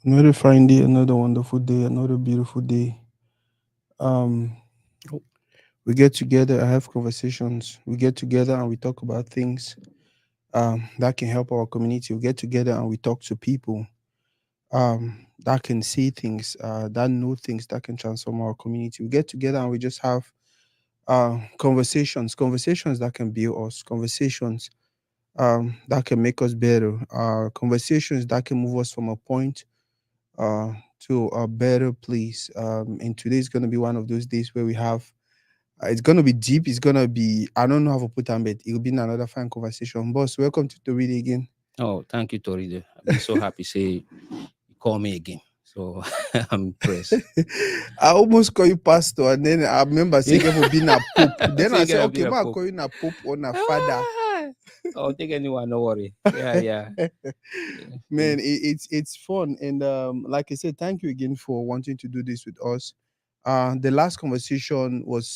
Another fine day, another wonderful day, another beautiful day. Um, we get together, I have conversations. We get together and we talk about things that can help our community. We get together and we talk to people that can see things, that know things that can transform our community. We get together and we just have conversations that can build us, conversations that can make us better, conversations that can move us from a point uh, to a better place. And today is going to be one of those days where we have, it's going to be deep. It's going to be, I don't know how to put it, but it'll be another fine conversation. Boss, welcome to Toridey again. Oh, thank you, Toridey. I've been so happy. Say you call me again. So I'm impressed. I almost call you pastor, and then I remember saying for being a pope. Then So I you're said, gonna okay, be a ma, I pope. call you a pope or a father. Ah, oh, take anyone, no worry. Yeah, yeah. Yeah. Man, it's fun, and like I said, thank you again for wanting to do this with us. The last conversation was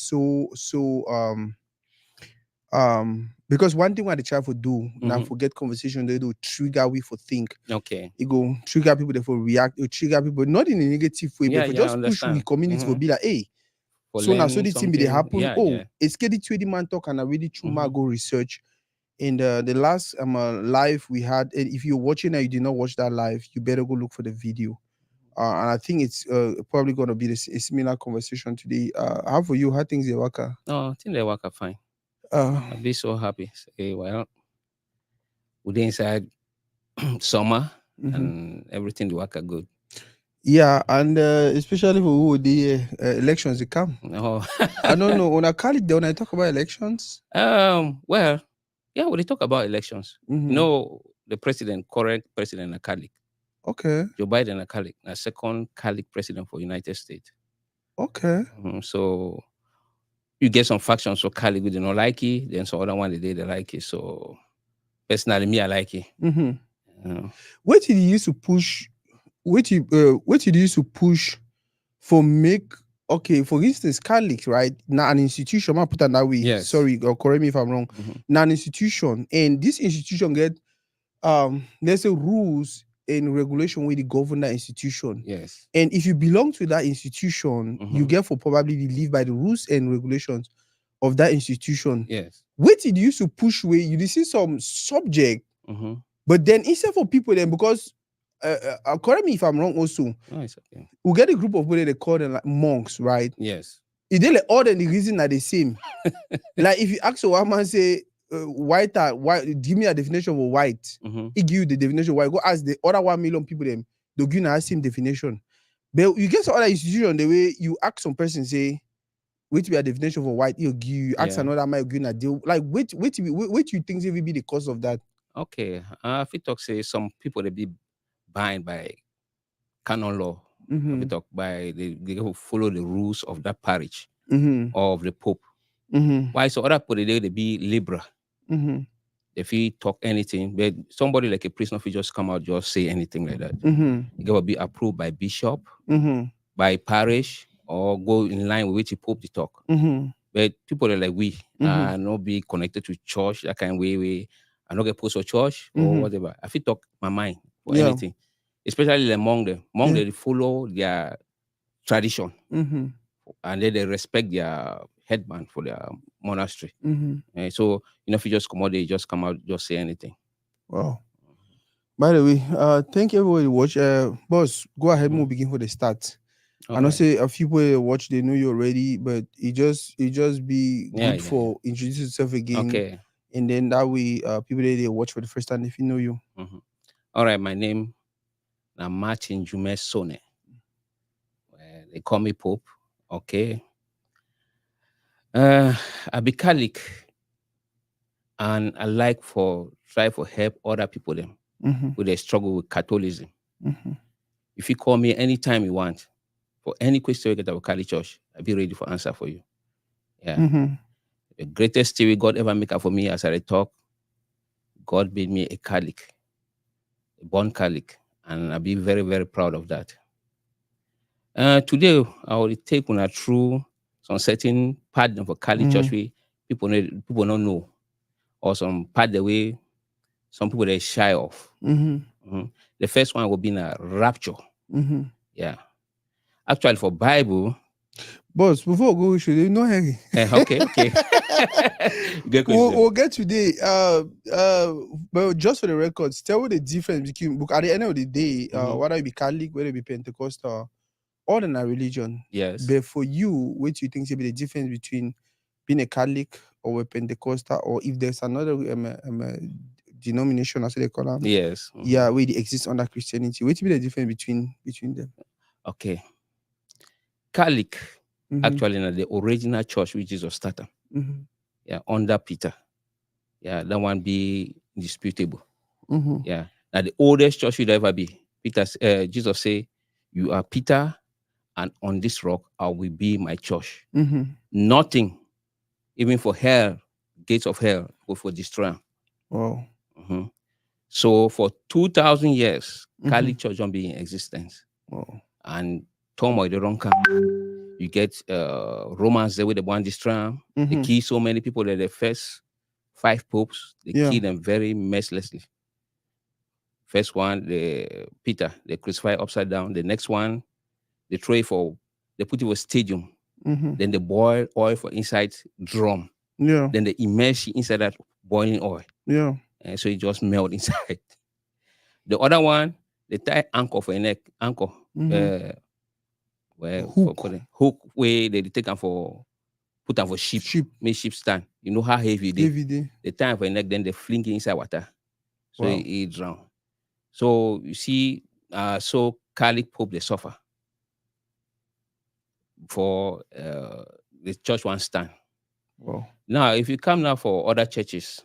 because one thing what the child for do now Mhm. forget conversation they do trigger we for think. Okay. It go trigger people they for react, it trigger people not in a negative way, but Yeah, for yeah, I just push we understand. community for be like, hey, For so now so learning the thing be they something. happen. Yeah, Oh, yeah. it's get it the man talk and I really true Hmm. go research. In the last live we had, and if you're watching and you did not watch that live, you better go look for the video. And I think it's probably going to be a similar conversation today. How for you? How things are working? No, I think they work out fine. Uh, I'll be so happy. Say, well, we're inside summer mhm. and everything they work out good. Yeah, and especially for who the elections they come. No. I don't know. When I call it when I talk about elections. Well, yeah, when they talk about elections, Hmm. the president, current president, a Catholic, Okay. Joe Biden, a Catholic, a second Catholic president for United States. Okay. So you get some factions for Catholic who do not like it, then some other one they like it. So personally, me, I like it. Mm-hmm. Uh, What did you use to push? What did you use to push for make? Okay, for instance, Catholic, right? Now an institution. I put it that way. yes. Sorry, or correct me if I'm wrong. Hmm. Now an institution, and this institution get let's say rules and regulation with the govern that institution. Yes. And if you belong to that institution, you Hmm. get for probably live by the rules and regulations of that institution. Yes. What did you use to push way? You did see some subject, Hmm. but then instead for people then because correct me if I'm wrong also, No, it's okay. we get a group of people that they call them like monks, right? Yes. Is they like all the reason are the same. Like if you ask a one man say white, give me a definition of white. Hmm. He give you the definition of white. Go ask the other 1 million people them, they'll give you the same definition. But you get some other institution the way you ask some person say, which be a definition for white, he'll give you ask Yeah. another man give you a deal. Like which you think will be the cause of that? Okay. If we talk, say some people they be bind by canon law. If we Mm-hmm. talk by they go follow the rules of that parish Mm-hmm. or of the Pope. Mm-hmm. Why so other people they be liberal. Mm-hmm. If he talk anything, but somebody like a priest not fit just come out just say anything like that. Mm-hmm. It gotta be approved by bishop, Mm-hmm. by parish, or go in line with which the Pope to talk. Mm-hmm. But people are like we Mm-hmm. not be connected to church that kind of way. I not get post for church or Mm-hmm. whatever. I fit talk my mind for Yeah. anything, especially among them. Among Yeah. them, they follow their tradition Mm-hmm. and then they respect their headman for their monastery. Mm-hmm. So if you just come out, they just come out, just say anything. Wow. By the way, thank you everybody watch. Boss, go ahead, Mhm. we'll begin for the start. I All know right. say a few people watch, they know you already, but it just be Yeah, good yeah, yeah. for introduce yourself again, Okay. and then that way, people that they watch for the first time if you know you. Mhm. All right. My name is Martin Jume Sone. They call me Pope. Okay. Uh, I be Catholic and I like for try for help other people them Mm-hmm. who they struggle with Catholicism. Mm-hmm. If you call me anytime you want for any question you get about Catholic Church, I'll be ready for answer for you. Yeah. Mm-hmm. The greatest theory God ever make up for me as I talk, God made me a Catholic, a born Catholic, and I'll be very, very proud of that. Today, I will take on a through some certain part of a Catholic Mm-hmm. church way people don't know, or some part the way some people they shy of. Mm-hmm. Mhm. The first one will be in a rapture. Mm-hmm. Yeah. Actually, for Bible, Boss, before we go, should you know hurry? okay, okay. Good question. We'll get today. But just for the records, tell me the difference between book at the end of the day, whether it be Catholic, whether it be Pentecostal, all in a religion. Yes. But for you, what do you think should be the difference between being a Catholic or a Pentecostal, or if there's another denomination, as they call them? Yes. Yeah, where they exist under Christianity. What would be the difference between them? Okay. Catholic, Mm-hmm. actually, in the original church which Jesus started. Mm-hmm. Yeah, under Peter. Yeah, that one be indisputable. Mm-hmm. Yeah. Now the oldest church should ever be. Jesus say, "You are Peter, and on this rock I will be my church." Mm-hmm. Nothing, even for hell, gates of hell, will destroy them. Wow. Mhm. So for 2,000 years, Mhm. Catholic Church don't be in existence. Wow. And turmoil they don't come. You get Romans there with the one destroy. They kill so many people that the first 5 popes, they Yeah. kill them very mercilessly. First one, Peter, they crucify upside down. The next one, they put it for stadium. Mm-hmm. Then they boil oil for inside drum. Yeah. Then they immerse it inside that boiling oil. Yeah. And so it just melt inside. The other one, they tie anchor for a neck, anchor. Where Hook. hook where they take them for put them for sheep. Make sheep stand. You know how heavy it is. Heavy day. They tie am for a neck, then they fling it inside water. So Wow. it drown. So you see, so Catholic Pope they suffer for the church one stand. Wow. Now, if you come now for other churches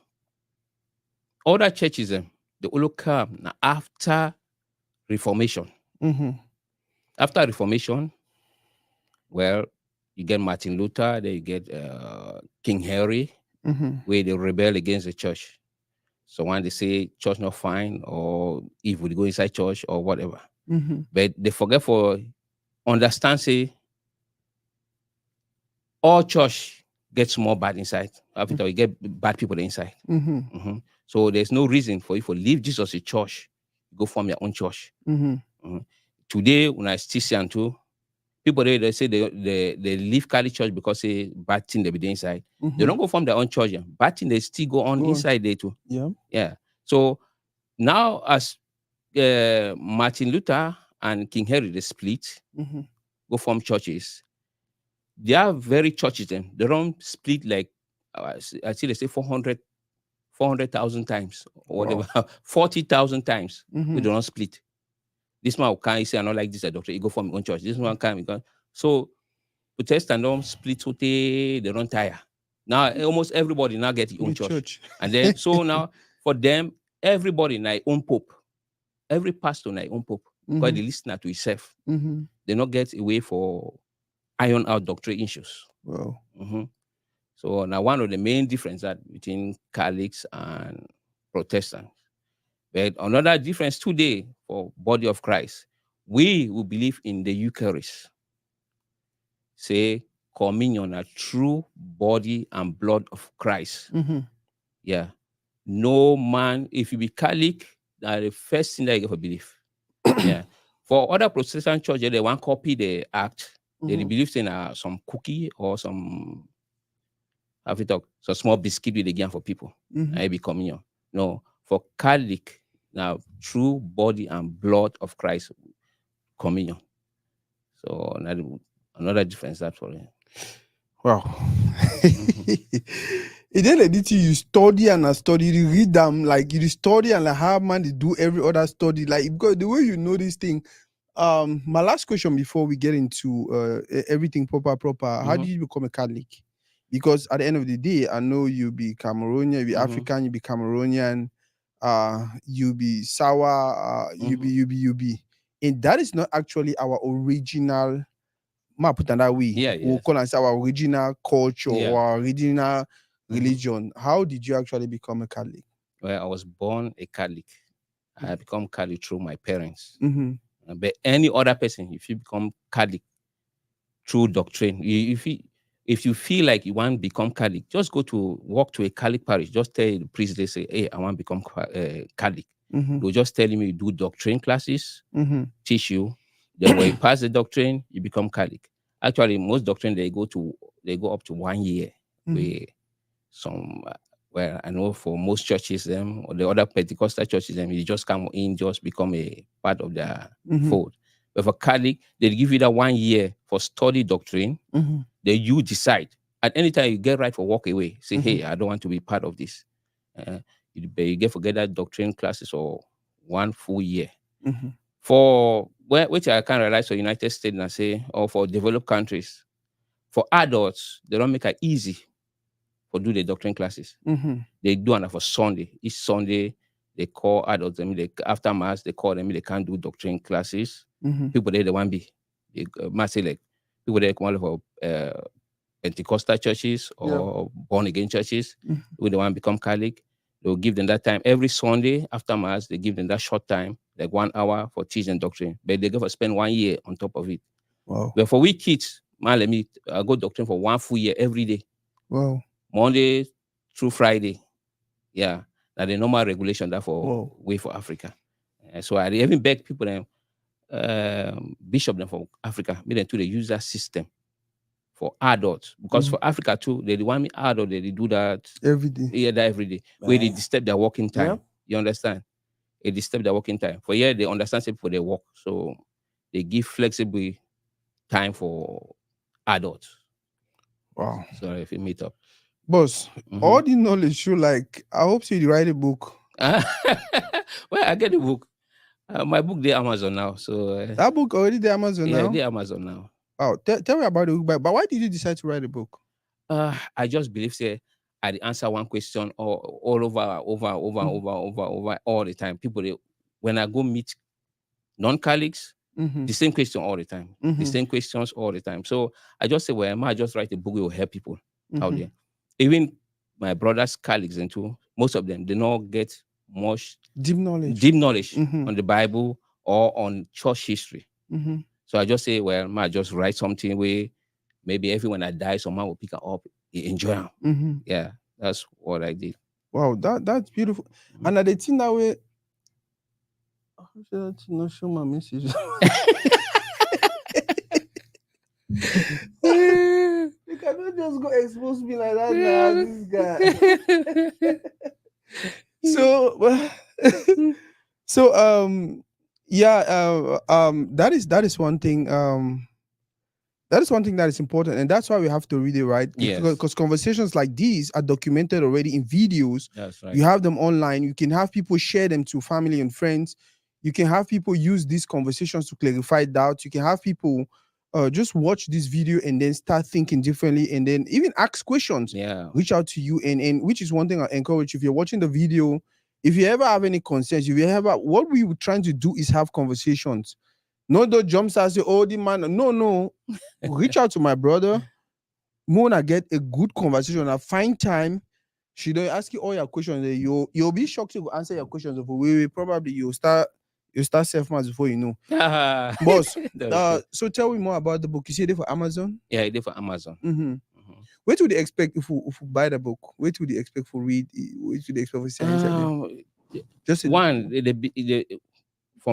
they only come now after Reformation. Mm-hmm. After Reformation, well, you get Martin Luther, then you get King Henry, where they rebel against the church. So when they say church not fine, or if we go inside church or whatever, but they forget for understand say all church gets more bad inside. After you get bad people inside. So there's no reason for you to leave Jesus a church, go form your own church. Today, when I still see too, people they say they leave Catholic church because say bad thing they be doing inside. They don't go form their own church. Bad thing they still go on inside there too. Yeah. Yeah. So now as Martin Luther and King Henry they split, go form churches. They are very churches them. They don't split like I see they say 400,000 times or whatever, 40,000 times. We do not split. This man can't say I don't like this doctor. You go for my own church. This one can't. So Protestant don't split they don't tire. Now almost everybody now get their own church. And then so now for them, everybody now own pope. Every pastor now own pope. Because they listen to himself. They not get away for iron out doctrine issues. Wow. So now one of the main difference that between Catholics and Protestants. But another difference today for body of Christ, we will believe in the Eucharist. Say communion, a true body and blood of Christ. Yeah. No man, if you be Catholic, that's the first thing that you have to believe. Yeah. For other Protestant churches, they want copy the act. They believe in some cookie or some so small biscuit with again for people. And it be communion. No, for Catholic, now true body and blood of Christ, communion. So another difference that for it. Wow. It then like this you study and study, you read them like you study and like how man they do every other study. Like because the way you know this thing. My last question before we get into everything proper. How did you become a Catholic? Because at the end of the day, I know you be Cameroonian, you be African, you be Cameroonian, you be Sawa, you be. And that is not actually our original, put it that way. Yeah, we'll call it our original culture or our original Mhm. religion. How did you actually become a Catholic? Well, I was born a Catholic. I become Catholic through my parents. Mm-hmm. But any other person, if you become Catholic through doctrine, if you feel like you want to become Catholic, just walk to a Catholic parish. Just tell the priest, they say, hey, I want to become Catholic. Mm-hmm. They'll just tell me you do doctrine classes, Mm-hmm. teach you. Then when you pass the doctrine, you become Catholic. Actually, most doctrine they go up to 1 year. Where some well, I know for most churches, them or the other Pentecostal churches, them you just come in, just become a part of their fold. But for Catholic, they give you that 1 year for study doctrine. Then you decide. At any time you get right for walk away. Say, hey, I don't want to be part of this. You get forget that doctrine classes or 1 full year. For which I can realize for United States and say, or for developed countries, for adults, they don't make it easy for do the doctrine classes. They do it for Sunday. Each Sunday, they call adults. I mean, after mass, they call them. They can't do doctrine classes. People there, they want be. They must say like people there come out for Pentecostal churches or born again churches. Who they want to become Catholic. They'll give them that time every Sunday after mass. They give them that short time, like 1 hour for teaching doctrine. But they go for spend 1 year on top of it. Wow. But for we kids, man, let me go doctrine for 1 full year every day. Wow. Monday through Friday. Yeah. Now the normal regulation that for way for Africa. So I even beg people them, bishop them for Africa, me them too, they use that system for adults. Because for Africa too, they want me adult, they do that every day. Yeah, that every day. Where they disturb their working time. You understand? They disturb their working time. For they understand people they work. So they give flexible time for adults. Wow. Sorry if you meet up. Boss, all the knowledge you like, I hope you write a book. Well, I get the book. My book there Amazon now. So that book already there Amazon now? Yeah, there Amazon now. Wow. Tell me about the book. But why did you decide to write a book? I just believe I answer one question all over all the time. People, when I go meet non-Catholics, the same question all the time. The same questions all the time. So I just say, well, I might just write a book that will help people out there. Even my brother's colleagues and too, most of them, they don't get much deep knowledge on the Bible or on church history. So I just say, well, I might just write something where maybe everyone I die, someone will pick it up, enjoy them. Yeah, that's what I did. Wow, that's beautiful. And at the thing that way, I should not show my message. You cannot just go expose me like that now, this guy. That is one thing. That is one thing that is important, and that's why we have to read it, right? Because conversations like these are documented already in videos. That's right. You have them online. You can have people share them to family and friends. You can have people use these conversations to clarify doubts. You can have people just watch this video and then start thinking differently, and then even ask questions. Reach out to you, and which is one thing I encourage. If you're watching the video, if you ever have any concerns, what we were trying to do is have conversations. No, the jumps and say, oh, the man. No. Reach out to my brother. Mona get a good conversation. I find time. She don't ask you all your questions. You'll be shocked to answer your questions. Probably you'll start self-mass before you know. Boss, so tell me more about the book. You see it for Amazon? Yeah, it is for Amazon. What would they expect if we buy the book? What would they expect for read? What would they expect for science? Just from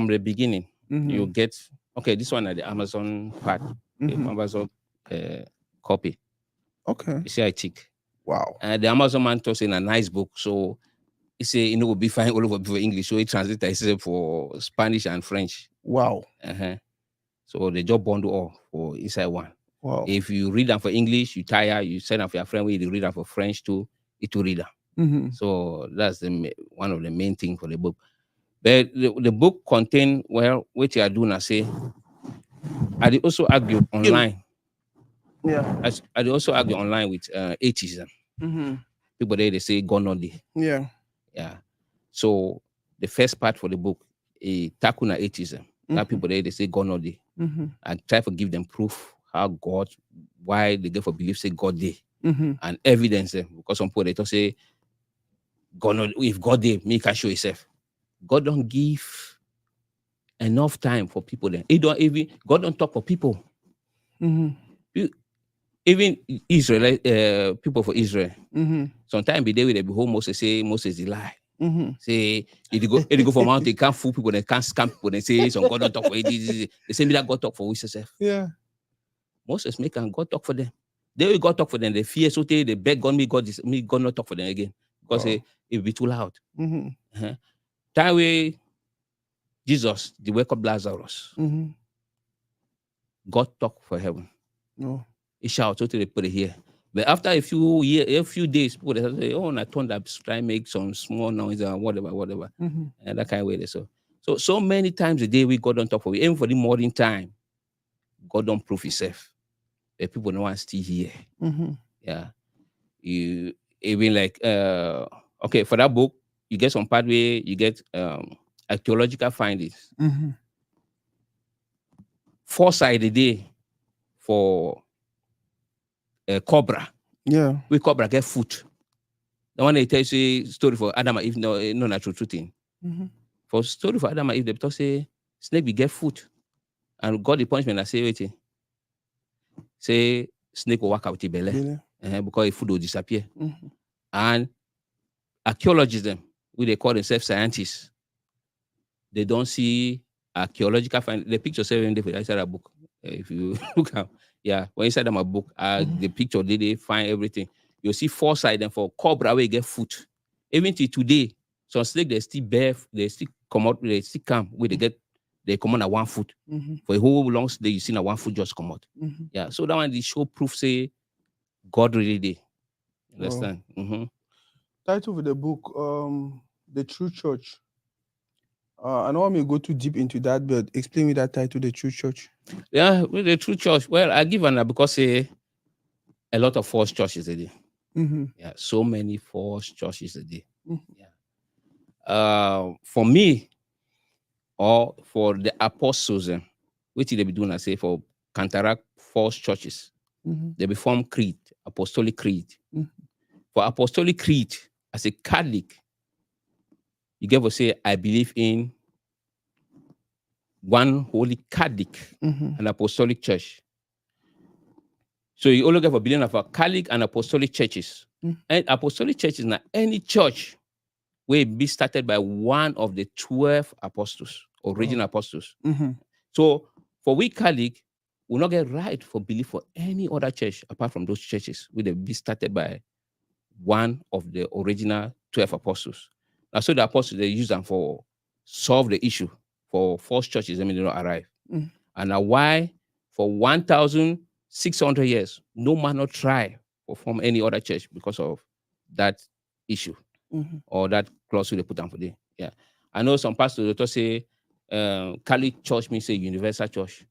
the beginning, you get this one at the Amazon part, the Amazon copy. Okay. You see, I tick. Wow. And the Amazon man talks in a nice book, so he say will be fine all over for English, so he translates it for Spanish and French. Wow. So they just bundle all for inside one. Wow. If you read them for English, you tire, you send them for your friend, you read them for French too, it will read them. So that's one of the main things for the book. But the book contain, what you are doing, I say, I also argue online. Yeah. I also argue online with atheism. People there, they say God not there. Yeah. So the first part for the book, tackle atheism. That people there, they say God not there. I try to give them proof why they get for believe say God there, and evidence them. Because some people they just say God not, if God there, me can show himself. God don't give enough time for people then. God don't talk for people. Even Israel, people for Israel. Sometimes they will be whole Moses say Moses is lie. Say if you go for mountain, they can't fool people, they can't scam people, they say some God don't talk for it. They say me that God talk for yourself. Yeah. Moses make and God talk for them. They will God talk for them. They fear so they beg God, me God not talk for them again. Because it will be too loud. That way, Jesus, the wake up Lazarus, God talk for heaven. No. He shout so they put it here. But after a few days, people they say, "Oh, I turned up, try and make some small noise and whatever," and that kind of way. So many times a day we God don't talk for. We aim for the morning time. God don't prove Himself. The people no one still here. Yeah, you even like okay, for that book you get some part where you get archaeological findings. Foresight a day for cobra. Yeah. We cobra get food. The one they tell you story for Adam and Eve, no natural true thing. For story for Adam and Eve, they talk say snake will get food, and God the punishment. I say wait, say snake will walk out with the belly because the food will disappear. And archaeologists them, who they call themselves scientists, they don't see archaeological find. The picture seven day for inside a book. If you look at when inside my book, the picture they find everything. You see foresight and for cobra where you get food. Even till today, some snake they still bear, they still come out, they still come where they come on at 1 foot. For a whole long day, you see na 1 foot just come out. Yeah, so that one the show proof say God really did. Understand? Title of the book, The True Church. I don't want me to go too deep into that, but explain me that title, The True Church. Yeah, with the true church. Well, I give an because a lot of false churches a day. Yeah, so many false churches a day. Yeah. For me, or for the apostles, which they be doing, I say for counteract false churches, they be form creed, apostolic creed. For apostolic creed, as a Catholic, you get to say, I believe in one holy Catholic and apostolic church. So you only get for believing of a Catholic and apostolic churches. And apostolic churches now any church will be started by one of the 12 apostles, original apostles. So for we Catholic, we not get right for belief for any other church apart from those churches will be started by one of the original 12 apostles. Now, so the apostles they use them for solve the issue for false churches. I mean, they don't arrive. And now why for 1,600 years no man not try or form any other church because of that issue or that clause they put down for them. Yeah, I know some pastors they say Catholic church means a universal church.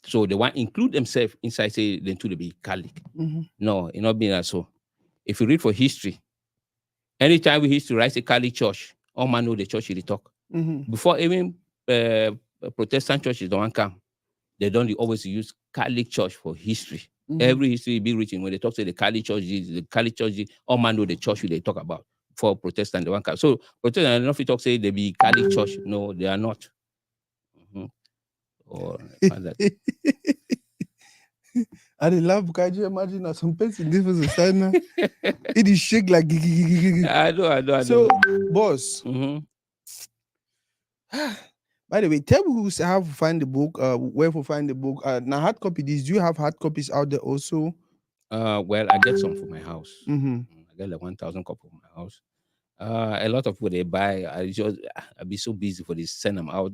So they want include themselves inside, say, then to be Catholic. No, it not being that so. If you read for history, anytime we history write a Catholic church, all man know the church they talk. Before even Protestant churches don't come, they don't always use Catholic church for history. Every history be written when they talk to the Catholic church, all man know the church they talk about. For Protestant, they want come. So Protestant, enough talk say they be Catholic church. No, they are not. Or that. I did laugh because you imagine that some person this was a sign now. It is shake like I know. So, boss. By the way, tell me who how to find the book, where to find the book. Now hard copy this. Do you have hard copies out there also? Well, I get some for my house. I get like 1,000 copies for my house. A lot of people they buy. I be so busy for this, send them out,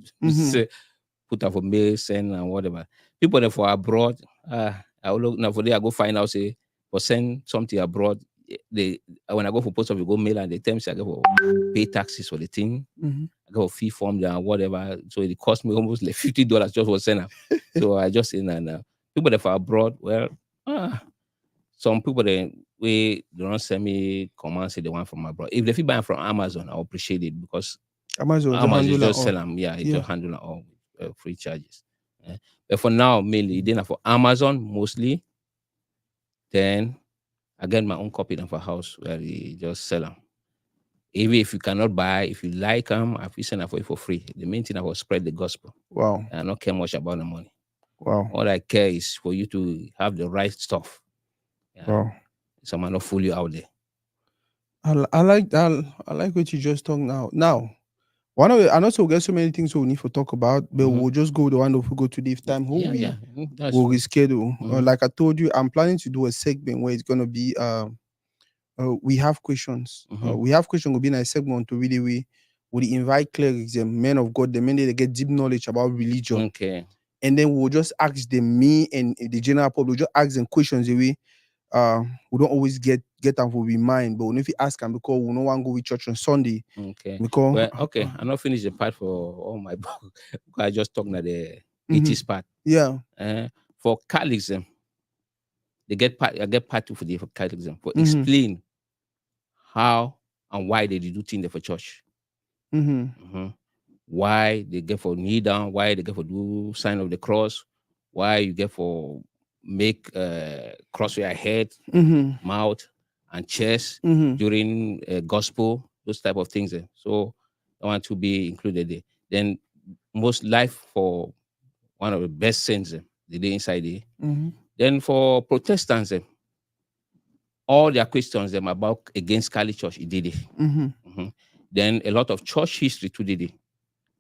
put up for mail, send and whatever. People that for abroad, I will look now for there. I go find out say for send something abroad. They when I go for post office, go mail and they tell me say I go for pay taxes for the thing. I go for fee form there and whatever. So it cost me almost like $50 just for send them. So I just say now. People that for abroad, well, some people they don't send me command say they want from abroad. If they feel buying from Amazon, I appreciate it because Amazon just sell them. Yeah, it just handle all free charges. But for now, mainly then for Amazon mostly. Then I get my own copy them for house where we just sell them. Even if you cannot buy, if you like them, I will send them for you for free. The main thing I will spread the gospel. Wow. I don't care much about the money. Wow. All I care is for you to have the right stuff. Yeah. Wow. Someone not fool you out there. I like what you just talked now. Now, one of the, I know so we get so many things we need to talk about, but Mhm. we'll just go the one if we go today. If time who Yeah, yeah, that's will true. reschedule. Mhm. Like I told you, I'm planning to do a segment where it's gonna be we have questions. Mhm. We have question will be in a segment to really we invite clerics and men of God, the men they get deep knowledge about religion. Okay. And then we'll just ask them, me and the general public, we'll just ask them questions the way we don't always get them for we mind, but if you ask them because we no one go with church on Sunday. Okay. Because Well, okay. I'm not finished the part for all my book. I just talking about the mhm, 80s part. yeah. For Catholicism, they get part. I get part two for the for Catholicism for Mm-hmm. explain how and why they do things for church. Mm-hmm. Mhm. Why they get for knee down, why they get for do sign of the cross, why you get for make cross your head, Mm-hmm. mouth, and chest Mm-hmm. during gospel, those type of things. So I want to be included there. Then most life for one of the best saints the day inside there. Mm-hmm. Then for Protestants, all their questions them about against Catholic Church, it did it. Mm-hmm. Mhm. Then a lot of church history too did it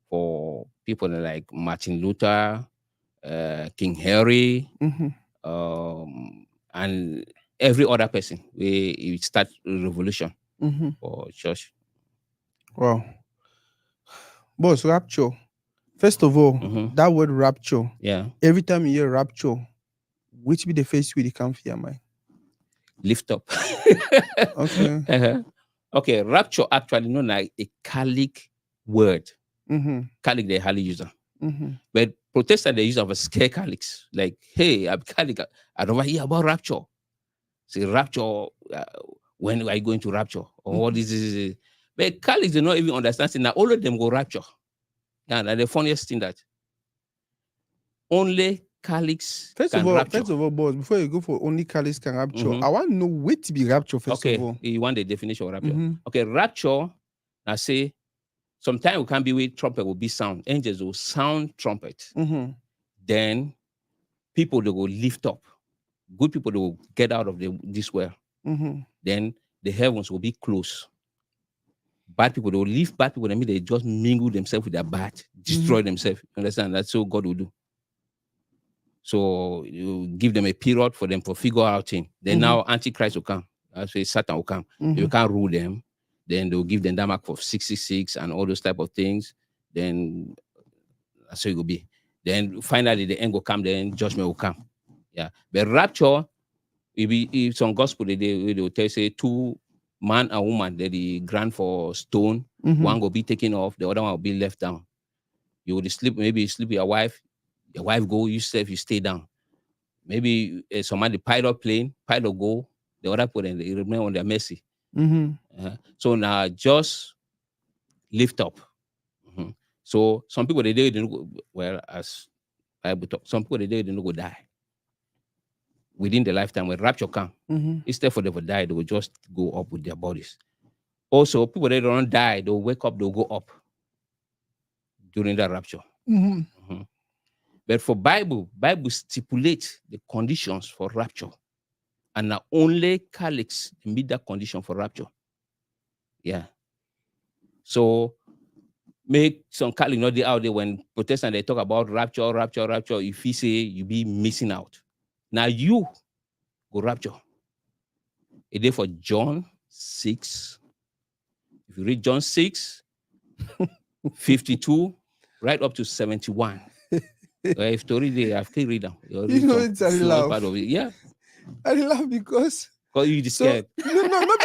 for people like Martin Luther, King Henry, Mm-hmm. and every other person. We start a revolution Mm-hmm. for church. Wow. Boss, rapture. First of all, Hmm. that word rapture, Yeah, every time you hear rapture, which be the first way they come for your mind? lift up. Okay. Uh-huh. Okay, rapture actually known like a Catholic word. Mm-hmm. Catholic they hardly use it. Mm-hmm. But Protestant they use it for scare Catholics. Like, hey, I'm Catholic. I don't hear about rapture. Say rapture. When are you going to rapture? Or what is this? But Catholics they not even understand. Say, now all of them go rapture. Yeah, that's the funniest thing that only Catholics can rapture. First of all, boss, before you go for only Catholics can rapture, Mm-hmm. I want to know where to be rapture, first of Okay, all. you want the definition of rapture? Mm-hmm. Okay, rapture. I say sometimes we can be with trumpet will be sound. Angels will sound trumpet. Mm-hmm. Then people they will lift up. Good people they will get out of this world. Mm-hmm. Then the heavens will be closed. Bad people they will leave bad people. I mean they just mingle themselves with their bad, Mm-hmm. destroy themselves. Understand? That's what God will do. So you give them a period for them to figure out things. Then Mm-hmm. now Antichrist will come. That's why Satan will come. Mm-hmm. You can't rule them. Then they'll give them that mark for 66 and all those type of things. Then that's how it will be. Then finally the end will come, then judgment will come. Yeah. But rapture, if some gospel they will tell say two man and woman, they grant for stone, Mm-hmm. one will be taken off, the other one will be left down. You will sleep, maybe you sleep with your wife go, you stay down. Maybe somebody pilot plane, pilot go, the other put and they remain on their mercy. Mm-hmm. So now just lift up. Mhm. So some people they didn't go, well, as Bible talk, some people they didn't go die within the lifetime when rapture come. Mm-hmm. Instead for them to die, they will just go up with their bodies. Also, people that don't die, they'll wake up, they'll go up during that rapture. Mm-hmm. Mhm. But for Bible stipulates the conditions for rapture. And now only Catholics meet that condition for rapture. Yeah. So make some Catholic not out there when Protestant they talk about rapture, rapture, rapture. If you say you be missing out. Now you go rapture. It is for John 6. If you read John 6, 52, right up to 71. If Toridey, I've read them. You You read know, some it's a small part laugh. of it. Yeah. I laugh because Because you so scared. no,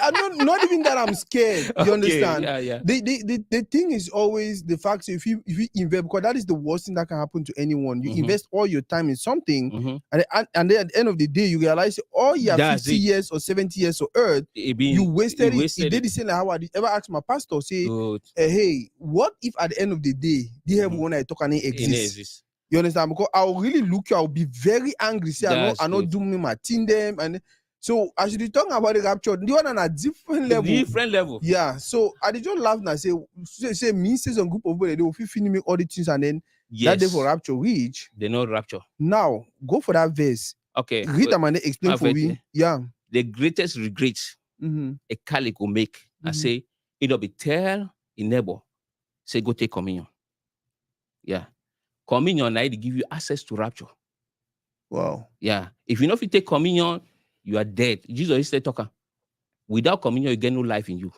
I'm not even that I'm scared. You Okay. understand? Yeah, yeah. The thing is always the fact if you invest, because that is the worst thing that can happen to anyone. You invest all your time in something, and then at the end of the day you realize all your That's 50 it. years or 70 years of earth It you been wasted it. It wasted did it. the same like how I ever asked my pastor, say, Good. hey, what if at the end of the day the heaven when I talk and it It exists? exists. You understand? Because I'll really look you, I'll be very angry. Say, That's I not good. do me my team them. And so as you talking about the rapture, the one on a different level. Different level. Yeah. So I did just laugh and say me say some group of people they will finish me all the things and then that day for rapture reach. They know rapture. Now go for that verse. Okay. Read them and explain for me. Yeah. The greatest regret a Catholic will make I say, it'll be tell a neighbor, say, go take communion. Yeah. Communion, now, they give you access to rapture. Wow. Yeah. If you know if you take communion, you are dead. Jesus is the talker. Without communion, you get no life in you.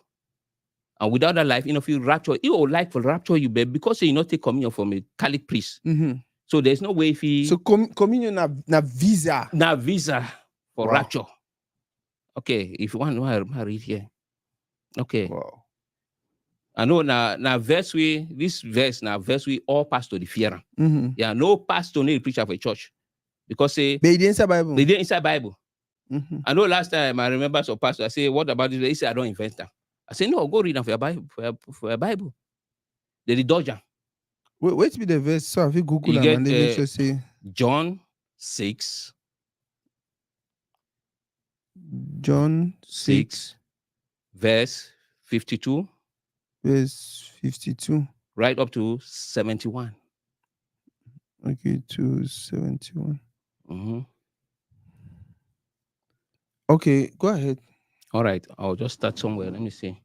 And without that life, if you rapture, it will like for rapture you, but because you not take communion from a Catholic priest. So there's no way if he. So communion na visa. Na visa for Wow. rapture. Okay, if you want to read here. Okay. Wow. I know now verse this verse now verse we all pastor the fear. Yeah, no pastor need preacher for a church. Because say they didn't inside Bible. They didn't inside Bible. I know last time I remember some pastor, I say, what about this? He said, I don't invent them. I say, no, go read them for your Bible. For your Bible. They did dodge them. Wait be the verse. So if you Google them and they make sure say John 6. John 6 verse 52. Verse 52. Right up to 71. Okay, to 71. Okay, go ahead. All right, I'll just start somewhere. Let me see.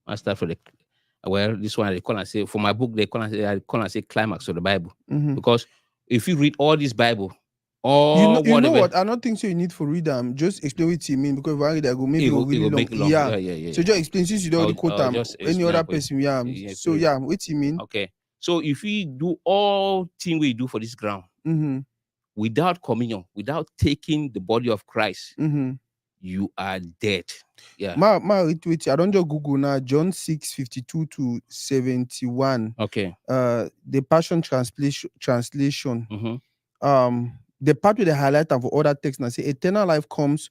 I'll start for this one they call and say, for my book, they call and say climax of the Bible. Because if you read all this Bible, you know what? I don't think so. You need for read them. Just explain what you mean, because if I read that, maybe it will really long. Yeah. So just explain, since you don't quote them. Any other person, So what you mean? Okay. So if we do all thing we do for this ground, without communion, without taking the body of Christ, you are dead. Yeah. I don't just Google now. John 6, 52 to 71. Okay. The Passion translation. The part with the highlight of other text now say, eternal life comes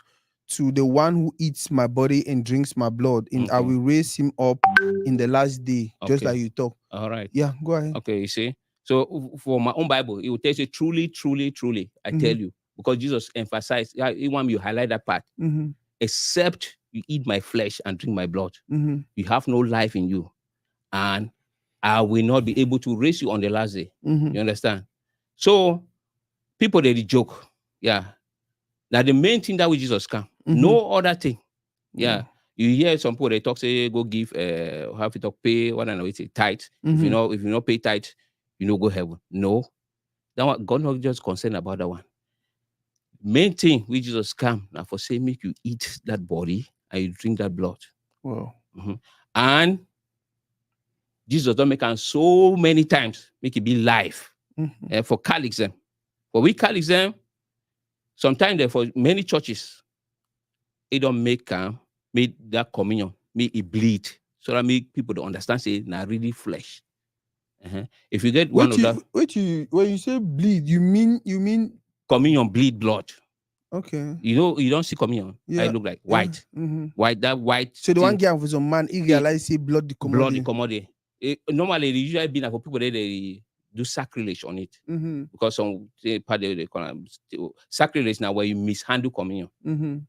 to the one who eats my body and drinks my blood, and I will raise him up in the last day, just like you talk. All right. Yeah, go ahead. Okay, you see. So for my own Bible, it will tell you truly, truly, truly, I tell you, because Jesus emphasized, he want me to highlight that part. Except you eat my flesh and drink my blood, you have no life in you, and I will not be able to raise you on the last day. You understand? So people, they joke. Yeah. Now the main thing that with Jesus come, no other thing. Yeah. You hear some people, they talk, say, go give, have to talk, pay, what I know, it's a tithe. If you not pay tithe, you know, go heaven. No. That one, God not just concerned about that one. Main thing with Jesus come now for say, make you eat that body and you drink that blood. Wow. And Jesus don't make them so many times, make it be life. For Catholics, them. For we Catholics, them, sometimes for many churches, it don't make that communion, make it bleed. So that make people to understand, say, now really flesh. If you get one of that. When you say bleed, you mean communion bleed blood. Okay. You don't see communion. Yeah. It look like white. White, that white. So the one guy for some man, he realize say blood the commodity. Blood the commodity. Normally, they usually be like for people that they do sacrilege on it. Because some part of the sacrilege now where you mishandle communion.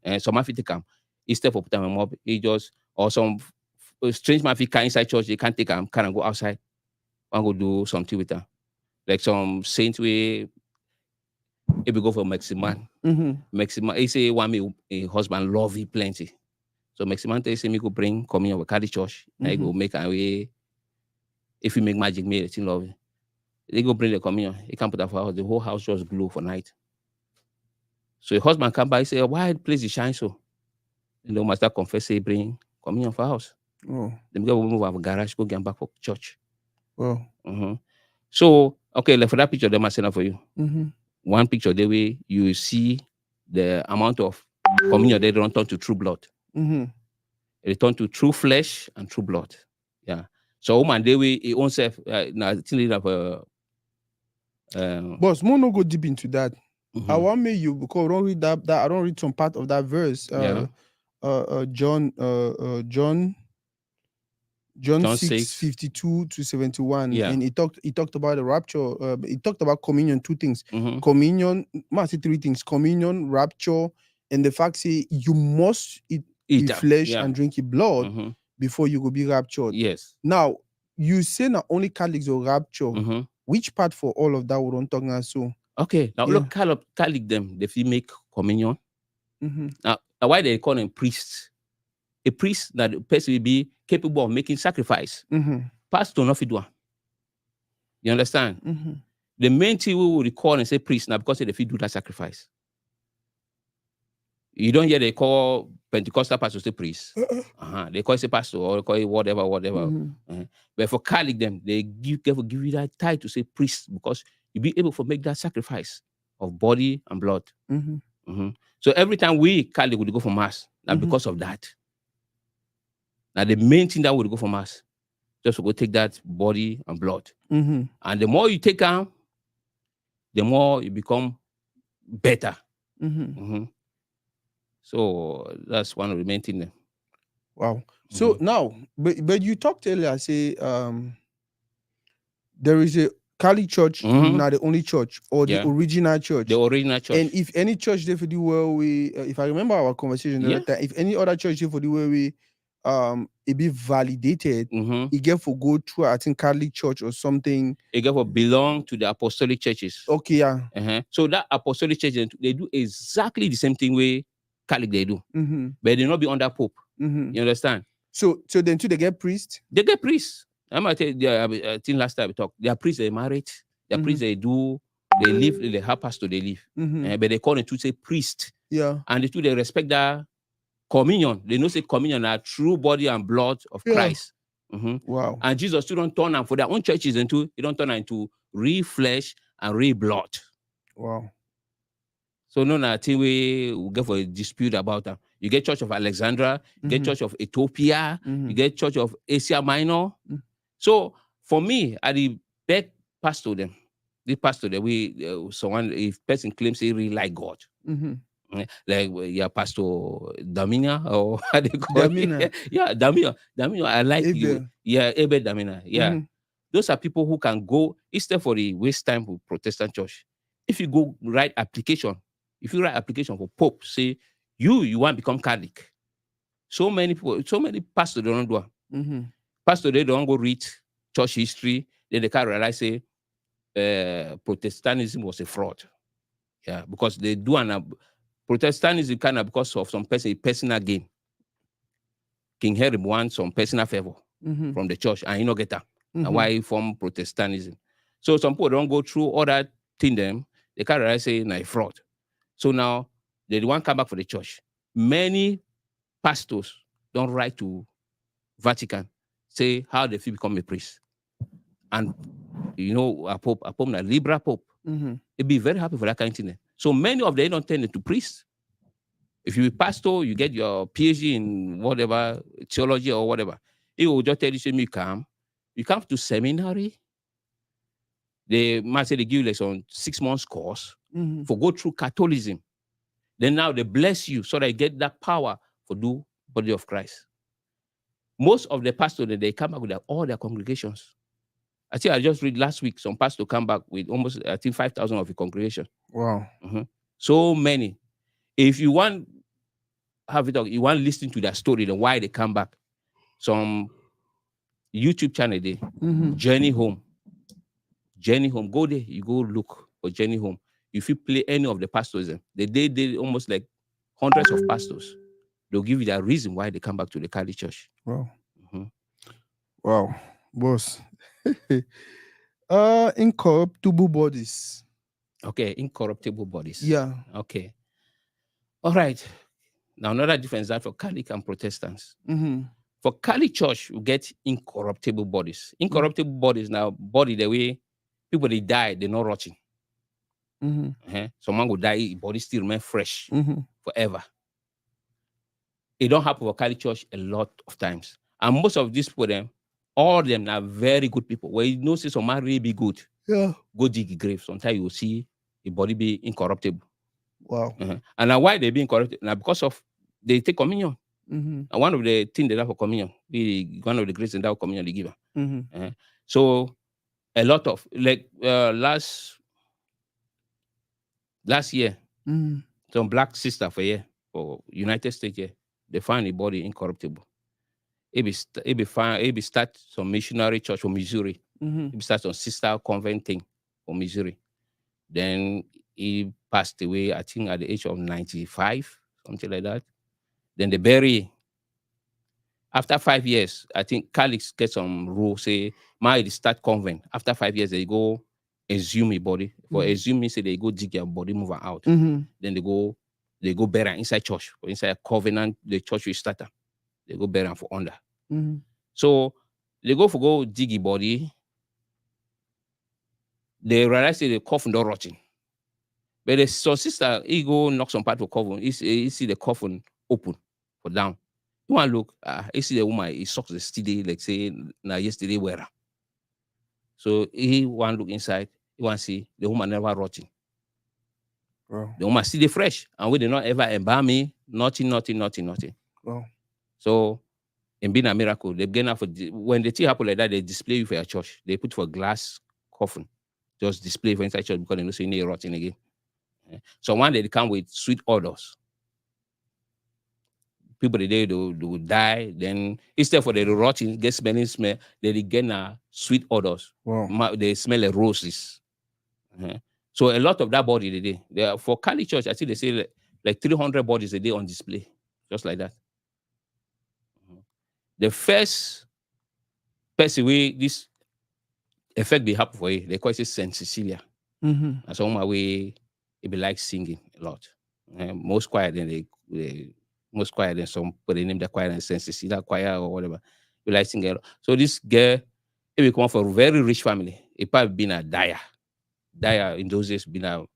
And some of it come. Instead of putting them up, he just, or some strange man can inside church, they can't take them, kind of go outside and go do something with them. Like some saints way, if we go for Meximan, Meximan, he say want me a husband love you plenty. So Meximan they say me go bring communion with Catholic church. I go make a way. If you make magic, me it's love you. They go bring the communion. He can't put that for house. The whole house just glow for night. So the husband come by, say, why the place is shine so? And the master confess, say, bring communion for house. Then we go move out of garage, go get back for church. So, okay, like for that picture, they must send up for you. One picture, the way you see the amount of communion they don't turn to true blood. They turn to true flesh and true blood. Yeah. So, woman, they way he own self. Now, boss, more no go deep into that. I want me you because I don't read that I don't read some part of that verse. John 6, 52 to 71. Yeah. And he talked about the rapture. He talked about communion, two things. Communion, three things: communion, rapture, and the fact say you must eat flesh and drink your blood before you go be raptured. Yes. Now, you say not only Catholics or rapture. Which part for all of that we don't talk now? So okay, now look, Catholic them, they make communion. Now why they call them priests? A priest that the person will be capable of making sacrifice. Pastor not fit do am. You understand? The main thing we will recall and say priest now because they fit do that sacrifice. You don't hear they call Pentecostal pastor say priest. They call it say pastor or they call it whatever. But for Catholic them, they give you that title to say priest because you be able to make that sacrifice of body and blood. So every time we Catholic would go for mass, now because of that. Now the main thing that would go for mass, just to go take that body and blood. And the more you take them, the more you become better. So that's one of the main things. Wow. So now, but you talked earlier, say there is a Catholic church, not the only church or the original church. The original church. And if any church they for the way we, if I remember our conversation the other time, if any other church they for the way we, it be validated, it get for go to I think Catholic church or something. It get for belong to the apostolic churches. Okay, yeah. So that apostolic church they do exactly the same thing way Catholic they do, but they not be under Pope. You understand? So then too they get priests. They get priests. I might tell you, I think last time we talked. They are priests. They married. They are priests. They live. They help pastor. They live. But they call it to say priest. Yeah. And the two they respect that communion. They know say communion are true body and blood of Christ. Wow. And Jesus too don't turn them for their own churches into. He don't turn them into real flesh and real blood. Wow. So no, I think we get for a dispute about them. You get Church of Alexandria, you get Church of Ethiopia, you get Church of Asia Minor. So for me, I the beg pastor them. The pastor that someone if person claims he really like God. Like Pastor Damina or how they call Damina. it? Yeah, Damina. I like Ebe. you. Yeah, Ebe Damina. Yeah. Those are people who can go instead for the waste time with Protestant church. If you go write application, if you write application for Pope, say you want to become Catholic. So many people, so many pastors don't do it. Pastor they don't go read church history. Then they can't realize say Protestantism was a fraud. Yeah, because they do Protestantism kind of because of some personal gain. King Henry wants some personal favor from the church, and he not get that. And why he form Protestantism. So some people don't go through all that thing them. They can't realize say a fraud. So now they want come back for the church. Many pastors don't write to Vatican, say how they feel become a priest. And you know, a pope, a Libra Pope, it'd be very happy for that kind of thing. So many of them don't turn into priests. If you be pastor, you get your PhD in whatever, theology or whatever. It will just tell you, say, you come to seminary. They might say they give you like some 6 months course for go through Catholicism. Then now they bless you so that you get that power for do body of Christ. Most of the pastors, they come back with all their congregations. I think I just read last week, some pastor come back with almost, I think, 5,000 of the congregation. Wow. So many. If you want, you want to listen to their story, then why they come back. Some YouTube channel, Journey Home. Journey Home. Go there, you go look for Journey Home. If you play any of the pastors, they almost like hundreds of pastors. They'll give you the reason why they come back to the Catholic Church. Wow. Wow. Boss. Incorruptible bodies. Okay, incorruptible bodies. Yeah. Okay. All right. Now another difference is that for Catholic and Protestants. For Catholic Church, we get incorruptible bodies. Incorruptible bodies now, body the way people they die, they're not rotting. Someone will die, body still remain fresh forever. It don't happen for Catholic Church a lot of times. And most of these people, all of them are very good people. Where you know, see someone really be good. Yeah. Go dig a grave. Sometimes you will see the body be incorruptible. Wow. And now why they be incorruptible? Now because of they take communion. And one of the things they have for communion, one of the grace in that communion they give. So a lot of like last year, some black sister for United States they find the body incorruptible. It be start some missionary church for Missouri. It be start some sister convent thing for Missouri. Then he passed away, I think, at the age of 95, something like that. Then they bury. After 5 years, I think Catholics get some rule say, my they start convent. After 5 years, they go exhume a body. For exhume means say they go dig your body, move am out. Mm-hmm. Then they go bury am inside church. For inside a covenant, the church will start am. They go bury am for under. Mm-hmm. So they go dig a body. They realize say the coffin don't rotting. But the some sister, he go knock some part of coffin. He see the coffin open for down. You want look, he see the woman, he sucks the steady, like say, now yesterday wear am. So he want look inside, he want see the woman never rotting. Wow. The woman still dey fresh, and we did not ever embalm me, nothing. Wow. So it been a miracle. They begin for when the thing happen like that, they display you for your church. They put for glass coffin, just display for inside church because they know say you need rotting again. So one day they come with sweet odors. People today they will die. Then instead for the rotting, get smelling smell, they get sweet odors. Wow. They smell like roses. So a lot of that body today. For Cali Church, I think they say like 300 bodies a day on display, just like that. The first person where this effect be happen for you, they call it Saint Cecilia. Mm-hmm. And someone way it be like singing a lot. Most choir than they most choir than some but they name the choir and Saint Cecilia choir or whatever. We like singing a lot. So this girl, it be come from a very rich family. It probably been a dyer. Dyer in those days been a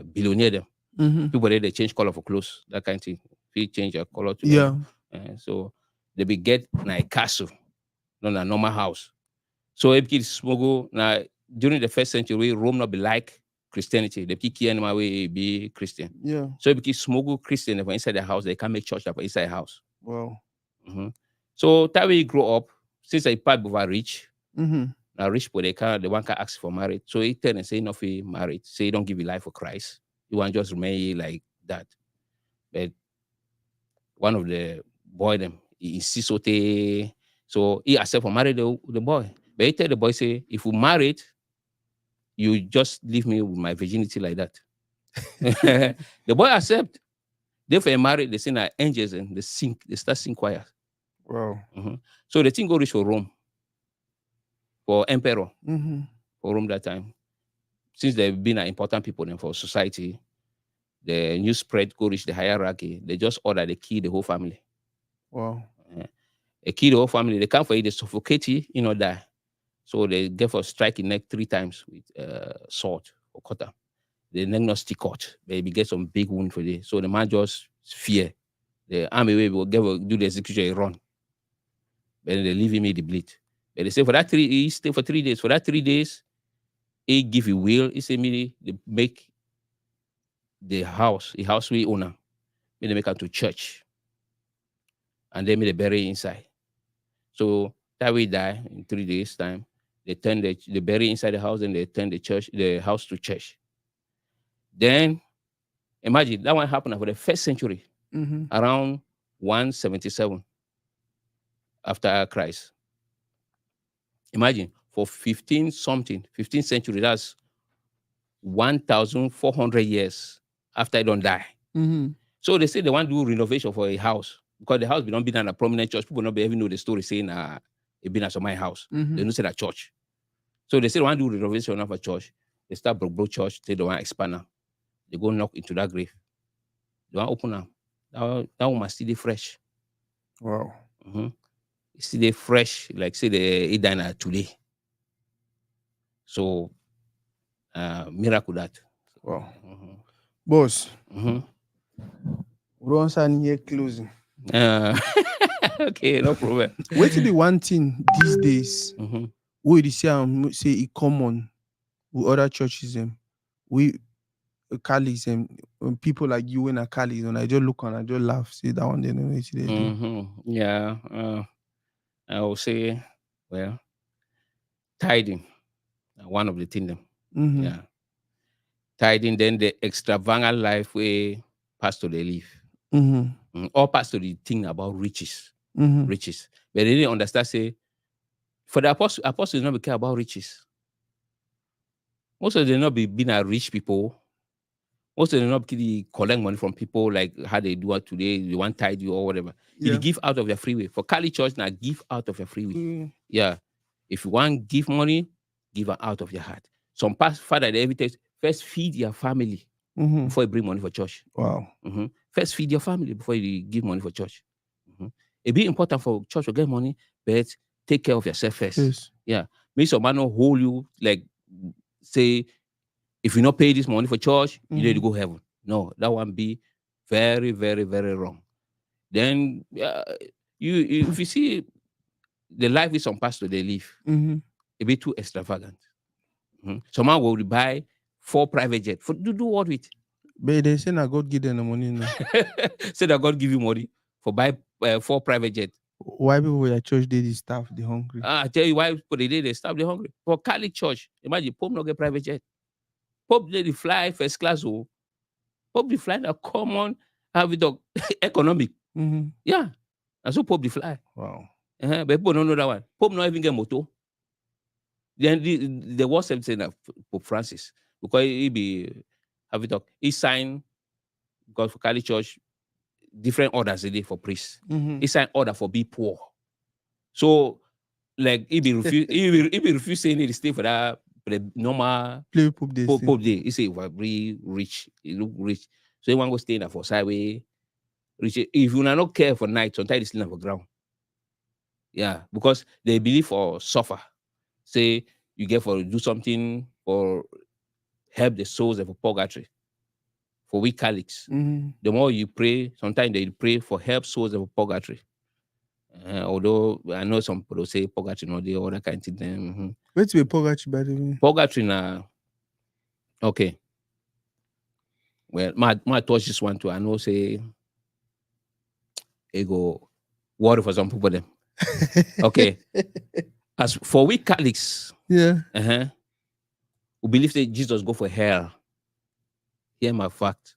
billionaire them. Mm-hmm. People they change color for clothes, that kind of thing. If you change your color to Yeah. so they be get a castle, not a normal house. So if kids smuggle now during the first century, Rome not be like Christianity. The key anyway way be Christian. Yeah. So if kids smuggle Christian for inside the house, they can make church for inside the house. Wow. So that way you grow up, since I part of rich, Mm-hmm. now rich people the one can ask for marriage. So he tell and say not be married, say you don't give your life for Christ. You want just remain like that. But one of the boy them, he insists so he accept for marry the boy. But he tell the boy say, if we married, you just leave me with my virginity like that. The boy accept. Therefore, married, they say that angels and they start sing choir. Wow. So the thing go reach for Rome, for emperor, Mm-hmm. for Rome that time. Since they've been important people then for society, the news spread go reach the hierarchy. They just order they kill the whole family. Wow. They kill the whole family. They come for you, they suffocate you, die. So they get for striking neck 3 times with sword or cutter. The neck not stick out. Maybe get some big wound for this. So the man just fear. The army will do the execution, he run. But then they leave him in the bleed. But they say he stay for 3 days. For that 3 days, he give a will. He say me they make the house we owner. They make it to church. And then they bury inside. So that way die in 3 days time. They turn they bury inside the house and they turn the house to church. Then imagine that one happened for the first century, around 177 after Christ. Imagine for 15th century, that's 1,400 years after I don't die. So they say they want to do renovation for a house because the house be not been in a prominent church. People not be even know the story saying it been at my house. They don't say that church. So they say they want to do renovation of a church. They start broke church. They don't want to expand now. They go knock into that grave. They want to open them. That one must still be fresh. Wow. Still they fresh, like say they died today. So miracle that. Wow. Boss. Mm-hmm. We don't sign here closing. Okay, no problem. Wait till the one thing these days. We say it common with other churches. We Catholics and people like you and a Catholics, and I just look and I just laugh. See that one they know what they do. Yeah. I will say, well, tithing, one of the things. Yeah. Tithing, then the extravagant life way pastor they live. All pastor they think about riches. Riches. But they didn't understand, say, for the apostles not care about riches. Most of them not be being a rich people. Most of them not collect money from people like how they do it today. They want tithe you or whatever. If you Yeah. give out of your free will. For Cali Church, now give out of your free will. Mm. Yeah. If you want give money, give out of your heart. Some past father they every tell first feed your family Mm-hmm. before you bring money for church. Wow. First feed your family before you give money for church. It be important for church to get money, but take care of yourself first. Yes. Yeah. Make some man not hold you like say if you not pay this money for church, you need to go heaven. No, that one be very, very, very wrong. Then you if you see the life with some pastor they live, it be too extravagant. Someone will buy 4 private jet for do what with? But they say now God give them the money now. Say that God give you money for buy 4 private jet. Why people with their church they staff they hungry? I tell you why people they stop they hungry. For Catholic church, imagine Pope not get private jet. Pope they fly first class. Oh, Pope the fly a common have it economic. Yeah. And so Pope the fly. Wow. But people don't know that one. Pope not even get motor. Then the was something that Pope Francis because he be have it he signed God for Catholic church different orders a day for priests. He signed order for be poor. So like he be refuse he be refuse saying he stay for the normal Play Pope Day. Pope Day. He say if I be rich, he look rich. So he want to go stay in for sideway. Rich. If you not care for night, sometimes it's sleep for ground. Yeah, because they believe for suffer. Say you get for do something for help the souls of purgatory. For weak Catholics. The more you pray, sometimes they pray for help souls of purgatory. Although I know some people say purgatory, no, they other kind of thing. What's be purgatory by the way? Purgatory now. Okay. Well, my touch this one too. I know say it go worry for some people them. Okay. As for we Catholics, yeah, we believe that Jesus go for hell. Hear my fact.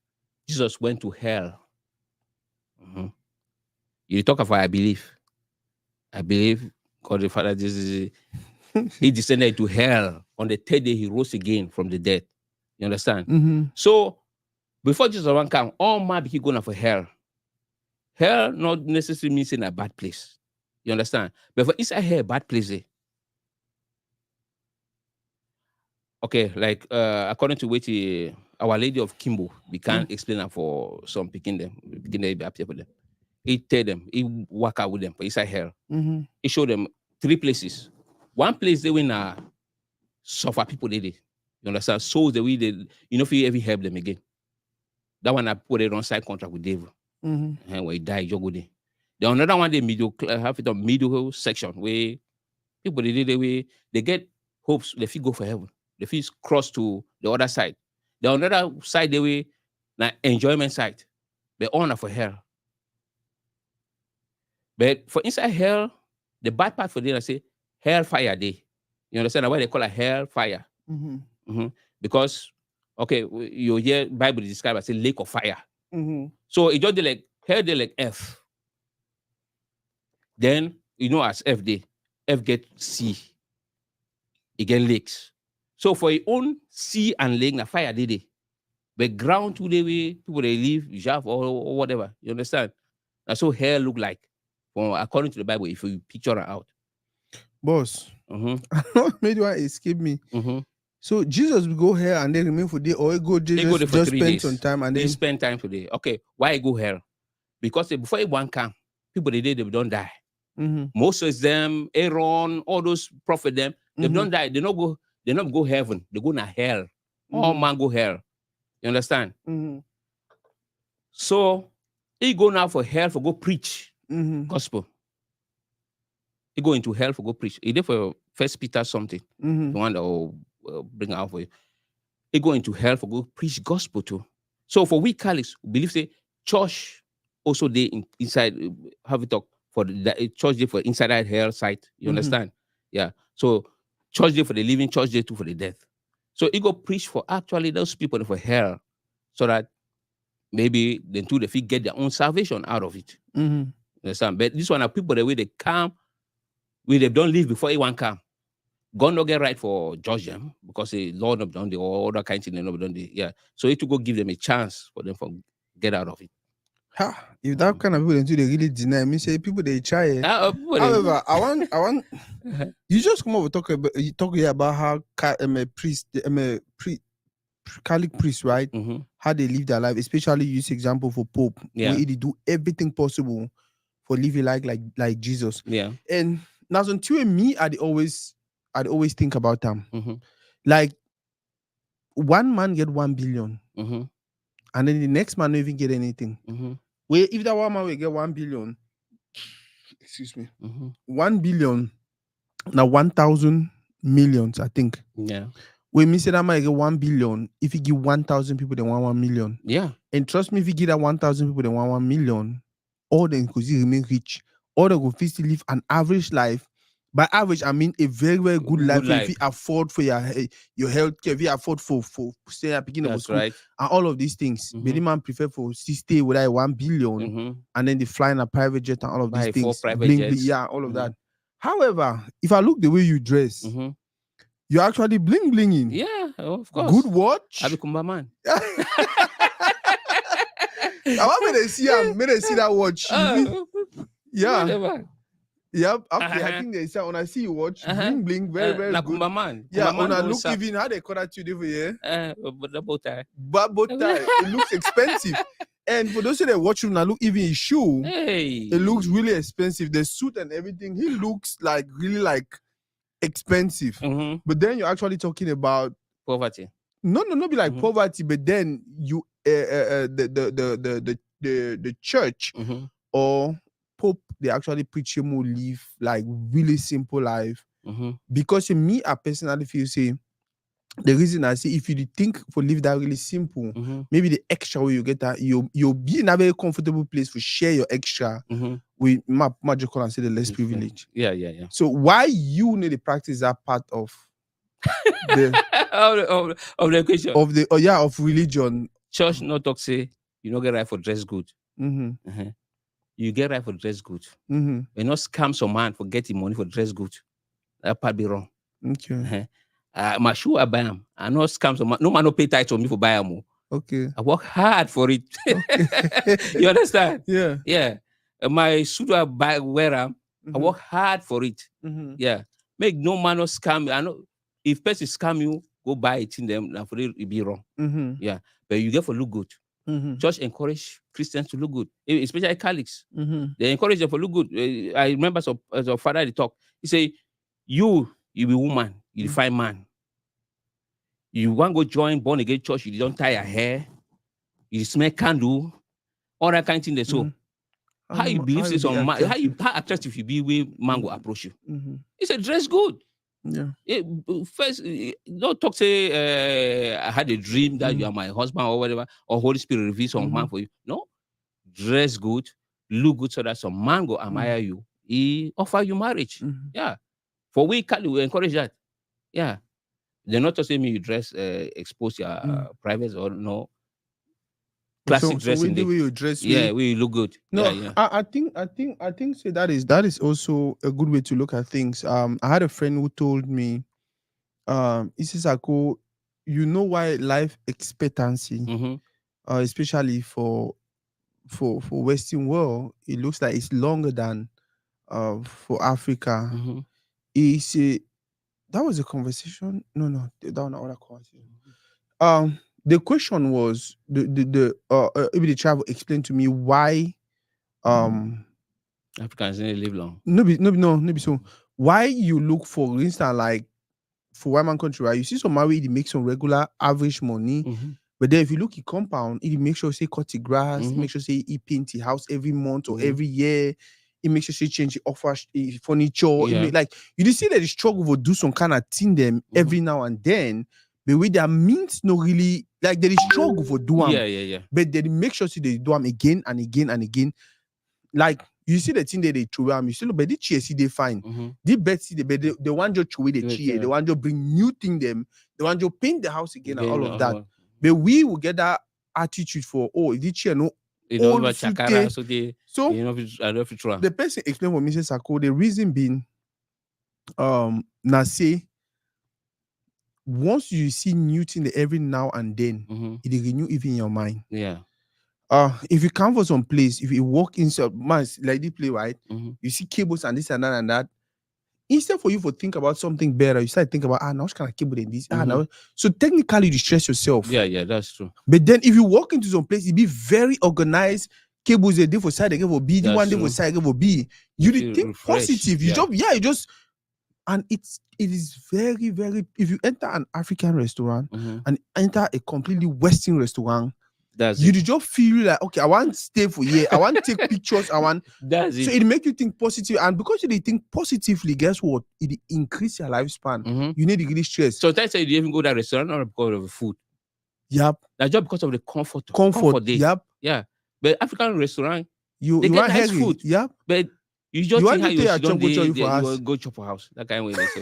Jesus went to hell. You talk about I believe. I believe God the Father Jesus. He descended to hell. On the 3rd day, he rose again from the dead. You understand? So before Jesus one come, all man be going for hell. Hell not necessarily means in a bad place. You understand? But for inside hell, bad place. Okay, like according to which Our Lady of Kimbo, we can't explain that for some picking them be happy for them. He tell them, he work out with them for inside hell. He show them 3 places. One place they win suffer people they did. You understand? Souls the way they you know if you ever help them again. That one I put it on side contract with devil. And when he die, you go there. The another one they have it on middle section where people they did the way they get hopes they feel go for heaven. They feel cross to the other side. The another side they way like enjoyment side. They honor for hell. But for inside hell, the bad part for them I say hellfire day. You understand why they call it hellfire? Because okay, you hear Bible describe as a lake of fire. So it just like hell they like F. Then you know as F day, F get sea. It get lakes. So for your own sea and lake, na fire they dey. But ground to the way people they live, Jav or whatever. You understand? That's so hell look like. According to the Bible, if you picture it out. Boss, maybe why escape me. So Jesus will go here and then remain for day, or he go They Jesus go there for just 3 spend days. some time and they then spend time today. Okay, why go hell? Because before he one come, people they don't die. Moses them, Aaron, all those prophets them, they don't die. They not go heaven. They go to hell. All man go hell. You understand? So he go now for hell for go preach gospel. He go into hell for go preach. He did for First Peter something. The one that will bring out for you. He go into hell for go preach gospel too. So for we Catholics, we believe say church also they inside have it talk for the church day for inside that hell site. You understand? Yeah. So church day for the living, church day too for the death. So he go preach for actually those people for hell, so that maybe then too they fit get their own salvation out of it. Understand? But this one are people the way they come, where they don't live before anyone come. God not get right for judge them because the Lord not done the or other kind of thing they not done the yeah. So it to go give them a chance for them for get out of it. Ha! If that kind of people they really deny me, say people they try. However, I want you just come over talk here about how a priest, Catholic priest, right? Mm-hmm. How they live their life, especially use example for Pope, Yeah. where they do everything possible for living like Jesus. Yeah. And now until me, I'd always think about them. Mm-hmm. Like one man get 1 billion, Mm-hmm. and then the next man don't even get anything. Mm-hmm. Where if that one man will get 1 billion, excuse me, Mm-hmm. 1 billion, now 1,000 millions, I think. Yeah. When me say that man get 1 billion, if he give 1,000 people, they want 1 million. Yeah. And trust me, if you give that 1,000 people, they want 1 million, all them could remain rich. All they could still live an average life. By average, I mean a very, very good life. If you afford for your health care, if you afford for stay at beginning of school, right. and all of these things. Mhm. Many man prefer for stay with that 1 billion, Mm-hmm. and then they fly in a private jet and all of Buy these 4 things. private Bling, jets. bling, yeah, all of Mhm. that. However, if I look the way you dress, Mm-hmm. you're actually bling blinging. Yeah, of course. Good watch. I become a man. I want me to see that watch. Yeah. Whatever. Yep. Okay, I think they say when I see you watch, bling bling, very, very good. Man. Yeah, man when I look even how they call that today for you. But the bow tie. But bow tie, it looks expensive. And for those that watch him now, look even his shoe, it looks really expensive. The suit and everything, he looks like really like expensive. Mm-hmm. But then you're actually talking about poverty. No, be like poverty, but then you the church or Pope, they actually preach him who live like really simple life. Because in me, I personally feel say the reason I say if you think for live that really simple, maybe the extra way you get that you'll be in a very comfortable place to share your extra with magical and say the less privileged. Yeah. So why you need to practice that part of the of the equation of religion? Church not talk say you don't get right for dress good. You get right for dress good. You not scam some man for getting money for dress good. That part be wrong. Okay. My shoe I buy them. I not scam some man. No man no pay title me for buy them. Okay. I work hard for it. Okay. You understand? Yeah. My suit I wear them. I work hard for it. Yeah. Make no man no scam. I know if person scam you, go buy it in them. Now for it be wrong. Yeah. But you get for look good. Church encourage Christians to look good, especially Catholics. They encourage them to look good. I remember some father they talk. He say, you be woman, you define man. You want to go join born again church, you don't tie your hair, you smell candle, all that kind of thing. So how you believe this on man? How attractive you be when man will approach you? He said, dress good. Yeah. First, don't talk say I had a dream that you are my husband or whatever, or Holy Spirit reveals some man for you. No, dress good, look good, so that some man go admire you. He offer you marriage. Yeah, for we encourage that. Yeah, they're not just saying me you dress expose your privates or no. Classic dressing. The way you dress, we look good. No, yeah. I think say that is also a good way to look at things. I had a friend who told me, he says, "Ako, you know why life expectancy, especially for Western world, it looks like it's longer than for Africa." He said that was a conversation. No, that was not a conversation. The question was if the travel explained to me why Africans didn't live long. No, so why you look for instance like for white man country, right? You see some married, it makes some regular average money. But then if you look at compound, it makes sure say cut the grass, it makes sure say he paint the house every month or every year. It makes sure say change the offer furniture. Yeah. Like you see that the struggle will do some kind of thing them every now and then. But with their means no really like there is struggle for do them. Yeah. But they make sure say they do them again and again and again. Like you see the thing that they throw them, you see, but the chair see they find. The bed see they want to throw away the chair, they want to bring new thing them, they want to paint the house again and all of that. But we will get that attitude for if the chair no old chakara, so the person explained for me, says Sako, the reason being now say once you see new thing every now and then, Mm-hmm. it renew even in your mind. Yeah. If you come for some place, if you walk inside mass like this play, right? Mm-hmm. You see cables and this and that and that. Instead for you to think about something better, you start thinking about now which kind of cable than this. Mm-hmm. Now. So technically you stress yourself. Yeah, that's true. But then if you walk into some place, it be very organized. Cables a day for side, they give for B, the That's one day for true. side, they give for B. You You feel think refreshed. positive. You Yeah. just and it is very, very if you enter an African restaurant Mm-hmm. and enter a completely Western restaurant, That's you it. just feel like okay, I want to stay for here, I want to take pictures, I want That's so it. it make you think positive, and because you dey think positively, guess what? It increase your lifespan. Mm-hmm. You need to really stress. Sometimes you even go to that restaurant not because of the food. Yep. That's just because of the comfort. Comfort. Day. Yep. Yeah. But African restaurant, You they get want nice hungry. food. Yep. But you just You think want how to you take a sit down chop, go chop there, you for you us. will go chop for house. That kind of way. So.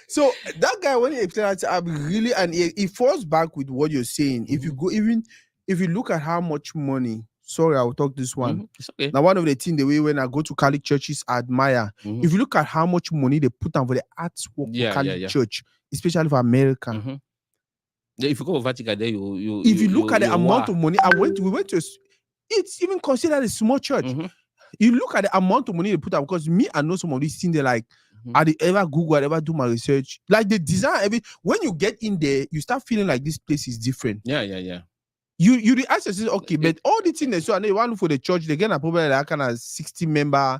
So that guy when he explained that, I'm really and he falls back with what you're saying. If you go if you look at how much money, sorry, I'll talk this one. Mm-hmm. It's okay. Now, one of the things the way when I go to Catholic churches, I admire. Mm-hmm. If you look at how much money they put on for the artwork for Catholic church, especially for America. Mm-hmm. If you go to Vatican, there you if you look at the amount of money, we went to it's even considered a small church. Mm-hmm. You look at the amount of money they put up because me, I know some of these things. They're like, I did ever Google, I ever do my research. Like the design, when you get in there, you start feeling like this place is different. Yeah. You the answer is okay, but all the things they so and they want for the church, they get a probably like kind of 60 member,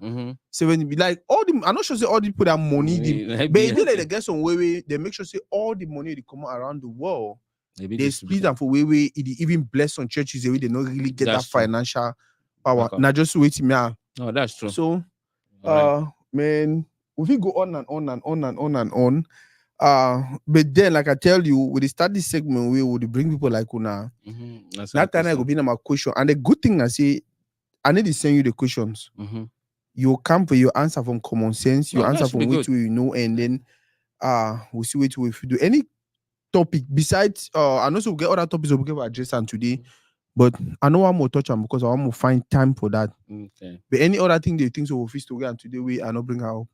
70, like all the I'm not sure say all the people that money, but it did like they get some way they make sure say all the money they come around the world. They split them for way it even bless on churches the way they don't really get that financial power. Now just wait me out. Oh, that's true. So man, if we go on and on and on and on and on. But then, like I tell you, we start this segment, we would bring people like Una. That time I go be my question. And the good thing I say, I need to send you the questions. You come for your answer from common sense, you answer from which way you know, and then we'll see what we do. Any topic besides and also we get other topics we will address on today. But I know I'm more touch on because I want to find time for that. Okay. But any other thing they think so we'll face together and today we are not bring her up.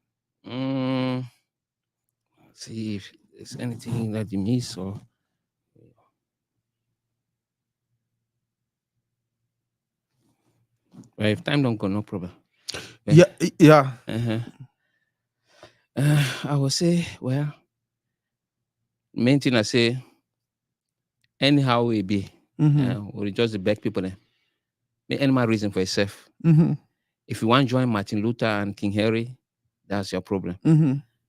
See if there's anything that you miss or well, if time don't go, no problem. Yeah. I will say, well, main thing I say, anyhow we be, we just beg people there. Make any reason for yourself. If you want to join Martin Luther and King Henry, that's your problem.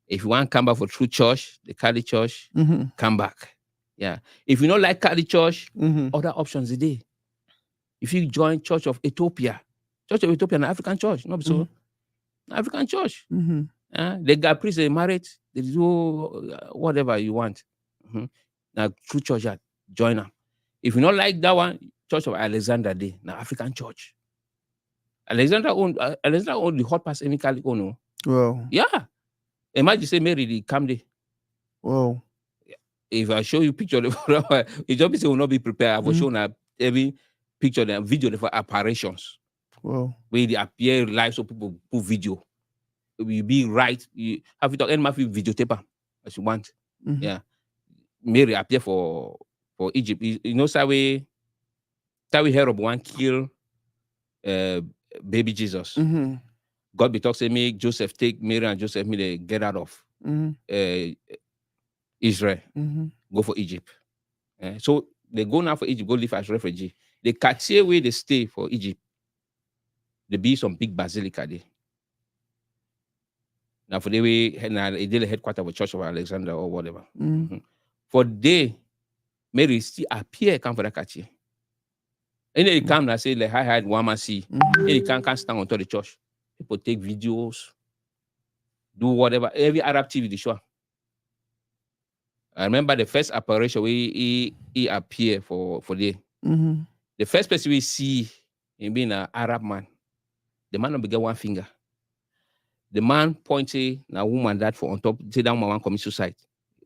If you want to come back for true church, the Catholic church, come back. Yeah. If you don't like Catholic church, other options are there. If you join Church of Ethiopia, an African church, not so African church. They got priests, they married, they do whatever you want. Now true church, join them. If you don't like that one, Church of Alexander Day, now African church. Alexander owned the hot pass any Catholic no. Well. Yeah. Imagine say Mary the come day. Well. If I show you picture, it just will not be prepared. I will show every picture and video for apparitions. Well. Where they appear live so people put video. You be right. You have to talk any video tape as you want. Yeah. Mary appear for Egypt. You know, Sawi Herod want kill baby Jesus. God be talk say me Joseph take Mary and Joseph me they get out of Israel. Go for Egypt. So they go now for Egypt, go live as refugee. The Cartier where they stay for Egypt, there be some big basilica there. Now for the way they did the headquarters of the Church of Alexander or whatever. For day, Mary still appear come for the Cartier. And they come and say like hi Wama see. And they can't stand on top the church. People take videos, do whatever. Every Arab TV they show. I remember the first apparition where he appeared for the the first person we see him being an Arab man. The man don't get one finger. The man pointed a woman that for on top, say that woman commit suicide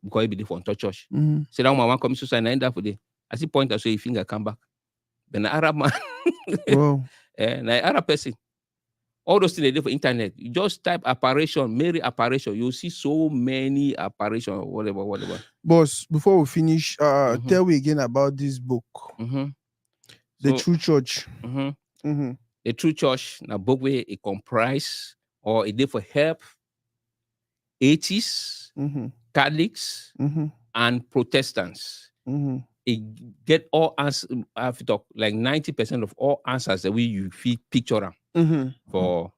because he be there for on top church. Say that woman commit suicide and end up for the. As he point, so his finger come back. Then the Arab man, wow, an Arab person. All those things they do for internet. You just type apparition, Mary apparition. You'll see so many apparition, whatever. Boss, before we finish, Mm-hmm. tell me again about this book, Mm-hmm. The So, True Church. mm-hmm. Mm-hmm. The true church, now book where it comprise or it did for help atheists, Mm-hmm. Catholics, Mm-hmm. and Protestants. Mm-hmm. It get all answers. I have to talk like 90% of all answers that we you feel picture them Mm-hmm. for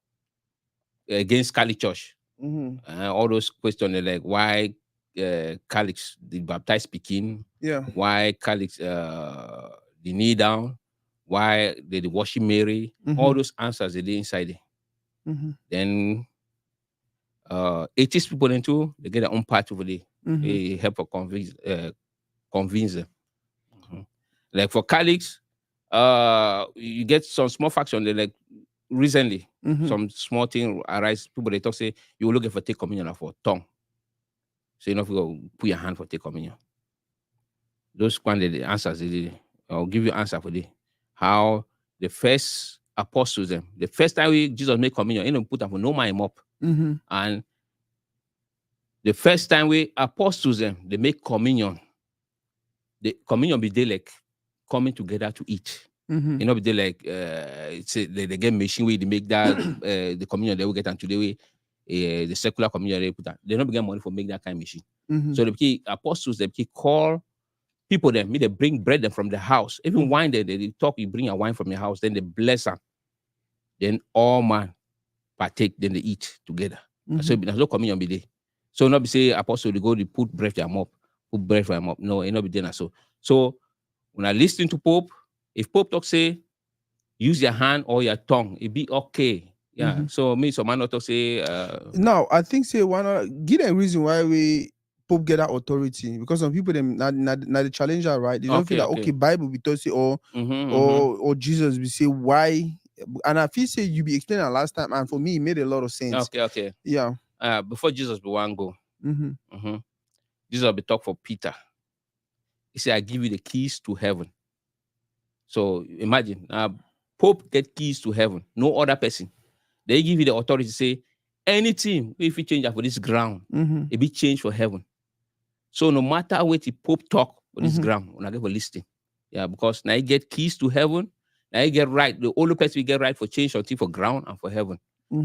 against Catholic Church. Mm-hmm. All those questions like why Catholics the baptized speaking, Yeah. why Catholics the knee down, why they worship Mary. All those answers they did inside there. Mm-hmm. Then atheist people then too, they get their own part over there. Mm-hmm. They help for convince them. Like for Catholics, you get some small faction. They like recently some small thing arise. People they talk say you looking for take communion for tongue. So you know if you go put your hand for take communion. Those kind of the answers I'll give you answer for the how the first apostles them the first time Jesus made communion, he don't put them for no mind up. And the first time we apostles them they make communion. The communion be they like coming together to eat. You know, they like they get machine where they make that the communion they will get and today we the secular communion they put on. They don't get money for make that kind of machine. So the apostles they call people them, they bring bread them from the house. Even wine they talk, you bring a wine from your house, then they bless them. Then all man partake, then they eat together. So there's no communion be there. So not be say apostle they go they put bread for them up, put bread for them up. No, it not be there. So when I listen to Pope, if Pope talk say use your hand or your tongue, it be okay. Yeah. So me some man not talk say Now I think say why not give a reason why we Pope get that authority, because some people them not the challenger, right? They don't feel that okay Bible be to say or Jesus we say why, and I feel say you be explaining that last time, and for me it made a lot of sense. Okay. Yeah. Before Jesus be one go, Jesus be talk for Peter. He said, I give you the keys to heaven. So imagine, Pope get keys to heaven, no other person. They give you the authority to say, anything, if you change for this ground, it be changed for heaven. So no matter what the Pope talk for this ground, when I get for listing. Yeah, because now you get keys to heaven, now you get right. The only person we get right for change something for ground and for heaven.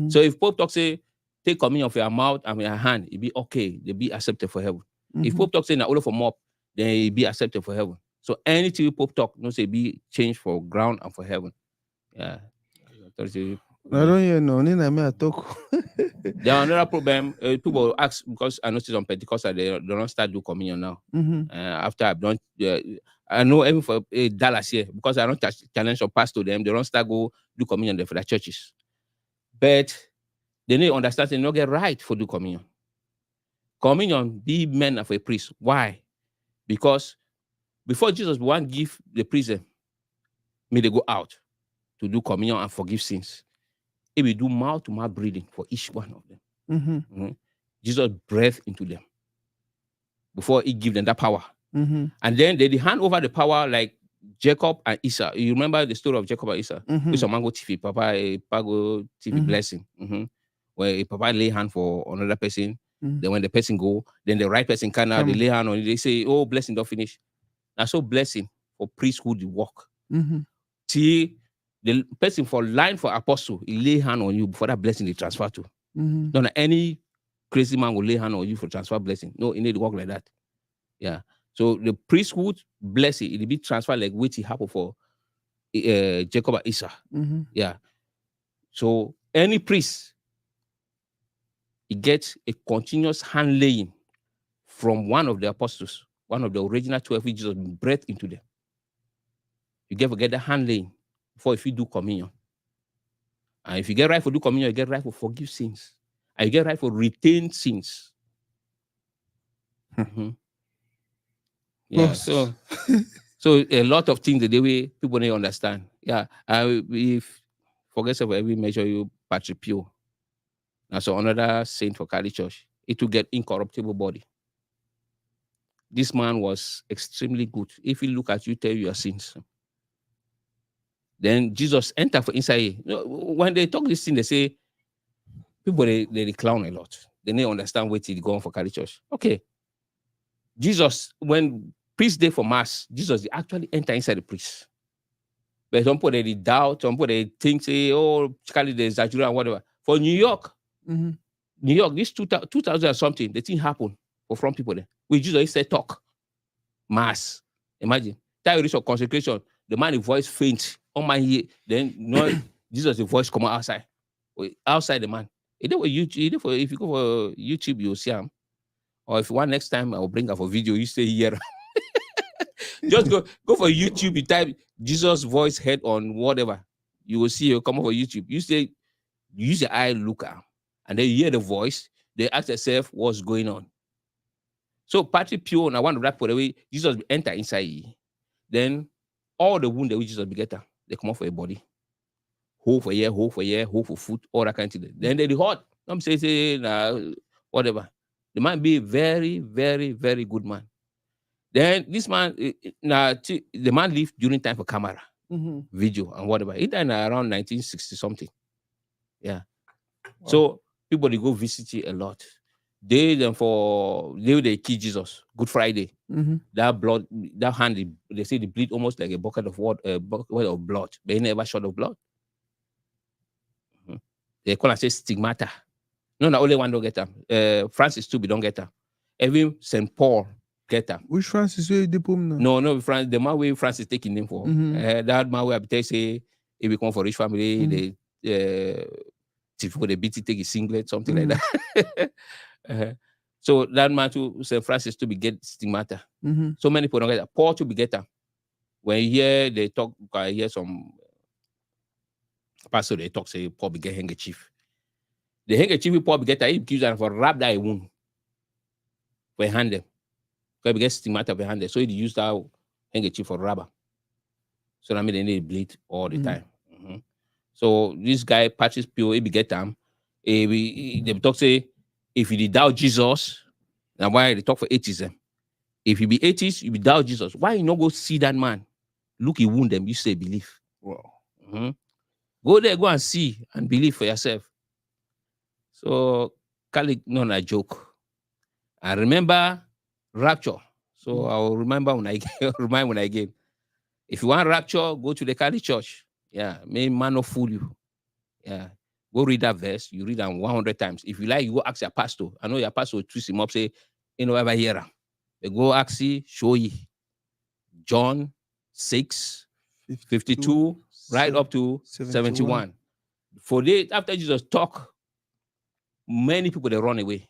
So if Pope talk say, take communion of your mouth and your hand, it be okay, they be accepted for heaven. If Pope talk say now all for mop, then it be accepted for heaven. So anything Pope talk, no say be changed for ground and for heaven. Yeah. I don't hear no, I talk. There are another problem. People ask because I noticed on Pentecostal they don't start do communion now. After I've done, I know even for Dallas here because I don't challenge or pass to them. They don't start go do communion there for their churches, but they need to understand they don't get right for do communion. Communion be meant for a priest. Why? Because before Jesus one give the prison, may they go out to do communion and forgive sins. He will do mouth to mouth breathing for each one of them. Jesus breathed into them before he give them that power. And then they hand over the power like Jacob and Esau. You remember the story of Jacob and Esau? With some mango TV, Papa Pago TV blessing. Where Papa lay hand for another person. Then when the person go, then the right person can now they lay hand on it. They say, oh, blessing don't finish. Now so blessing for priesthood the work. See the person for line for apostle, he lay hand on you before that blessing they transfer to. Don't any crazy man will lay hand on you for transfer blessing. No, it need to work like that. Yeah. So the priesthood blessing, it'll be transferred like what it happened for Jacob and Esau. Yeah. So any priest, he gets a continuous hand laying from one of the apostles, one of the original 12, which Jesus breathed into them. You get the hand laying before if you do communion. And if you get right for do communion, you get right for forgive sins. And you get right for retain sins. Yeah, so a lot of things the way people need to understand. Yeah, if forget of every measure you Patrick Pure. Now, so another saint for Catholic Church, it will get incorruptible body. This man was extremely good. If he look at you, tell you your sins. Then Jesus enter for inside. When they talk this thing, they say people they clown a lot. They need understand what he go on for Catholic Church. Okay, Jesus when priest day for mass, Jesus they actually enter inside the priest. But some people they doubt, some people they think say, oh, Charlie they exaggerate and whatever. For New York, New York, this 2000 or something, the thing happened for front people there. We Jesus said talk, mass. Imagine that you reach your consecration, the man the voice faint on my ear, then no Jesus the voice come outside. Outside the man. It for YouTube, if you go for YouTube, you'll see him. Or if you want next time, I'll bring up a video. You stay here. Just go for YouTube. You type Jesus voice head on whatever. You will see you come over YouTube. You say you use your eye look at, and then you hear the voice. They ask themselves what's going on. So Patrick Pure, and I want to wrap the way Jesus enter inside you. Then all the wound that we Jesus be get, they come off for your body. Hold for year, hold for foot, all that kind of thing. Then they hot. I'm saying whatever. The man be very, very, very good man. Then this man, the man lived during time for camera, video, and whatever. He died around 1960 something. Yeah. Wow. So people they go visit you a lot. They kill Jesus. Good Friday. That blood, that hand, they say they bleed almost like a bucket of water, bucket of blood. But he never shot of blood. They call and say stigmata. No, only one don't get them. Francis too, we don't get them. Even St. Paul get them. Which Francis way they put now? No, the man way Francis taking him for. That man way I say if we come for rich family, they for the BT take a singlet, something like that. So that man too, St. Francis to be get stigmata. So many people don't get that. Paul to be get them. When you hear they talk, I hear some pastor they talk say Paul be get handkerchief. The handkerchief Paul be get that he gives them for wrap that wound for hand them. Because get stigmata behind it. So he use that handkerchief for rubber. So that means they need to bleed all the time. So this guy patches pure, he be get them. They talk say if you doubt Jesus, now why they talk for atheism? If you be atheist, you be doubt Jesus. Why you not go see that man? Look, he wound them, you say believe. Wow. Go there, go and see and believe for yourself. So Kalik not a joke. I remember rapture. So I'll remember when I remind when I get. If you want rapture, go to the Catholic Church. Yeah, may man not fool you. Yeah, go read that verse. You read them 100 times. If you like, you go ask your pastor. I know your pastor will twist him up, say, you know, ever hear him. They go ask you, show you. John 6, 52, right up to 71. For days after Jesus talk, many people they run away.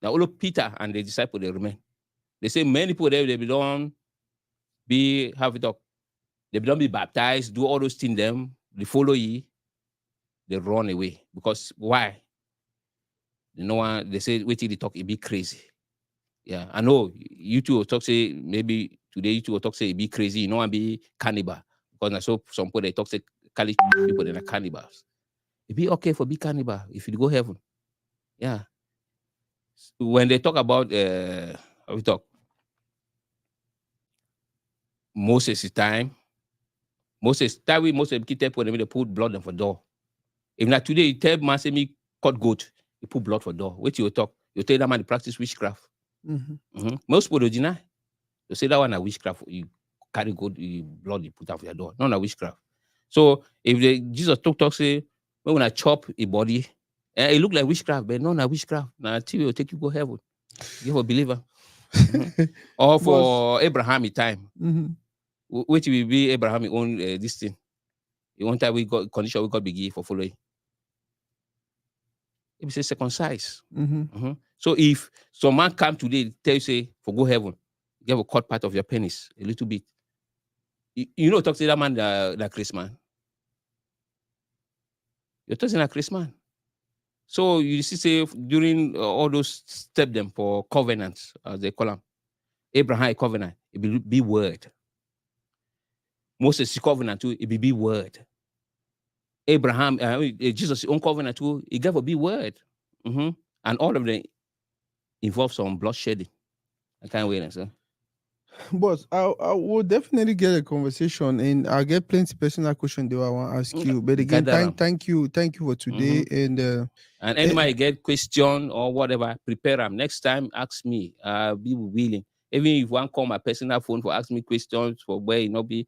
Now only Peter and the disciples they remain. They say many people there they don't be have it up. They don't be baptized, do all those things them, they follow ye, they run away. Because why? No one they say wait till they talk, it be crazy. Yeah, I know you two will talk say maybe today you two will talk say it be crazy, you know and be cannibal. Because I saw some people they talk say Cali people they are cannibals. It be okay for be cannibal if you go heaven. Yeah. When they talk about how we talk Moses' time, Moses keep for them they put blood on for door. If not today you tell man say me cut goat, you put blood for door. Wait till you talk, you tell that man to practice witchcraft. Most people don't deny. They say that one a witchcraft. You carry goat, you blood you put out for your door. Not a witchcraft. So if Jesus talk say when I chop a body, it look like witchcraft, but not a witchcraft. Now until you take you go heaven. You a believer. Or for Abraham time. Which will be Abraham own this thing. You want that we got condition we got begin for following. It will say circumcise. So if some man come today tell you say for go heaven, you have a cut part of your penis a little bit. You know talk to that man that Christmas. You're talking like Christmas. So you see say during all those steps them for covenants as they call them, Abraham covenant, it will be word. Moses covenant too, it will be word. Abraham, Jesus' own covenant too, it gave a big word. And all of them involve some bloodshedding. I can't wait, sir. But I will definitely get a conversation, and I'll get plenty personal question that I want to ask you. But again, Gather them. thank you for today. And And eh, anybody get question or whatever, prepare them. Next time, ask me. I'll be willing. Even if one call my personal phone for ask me questions for where you know be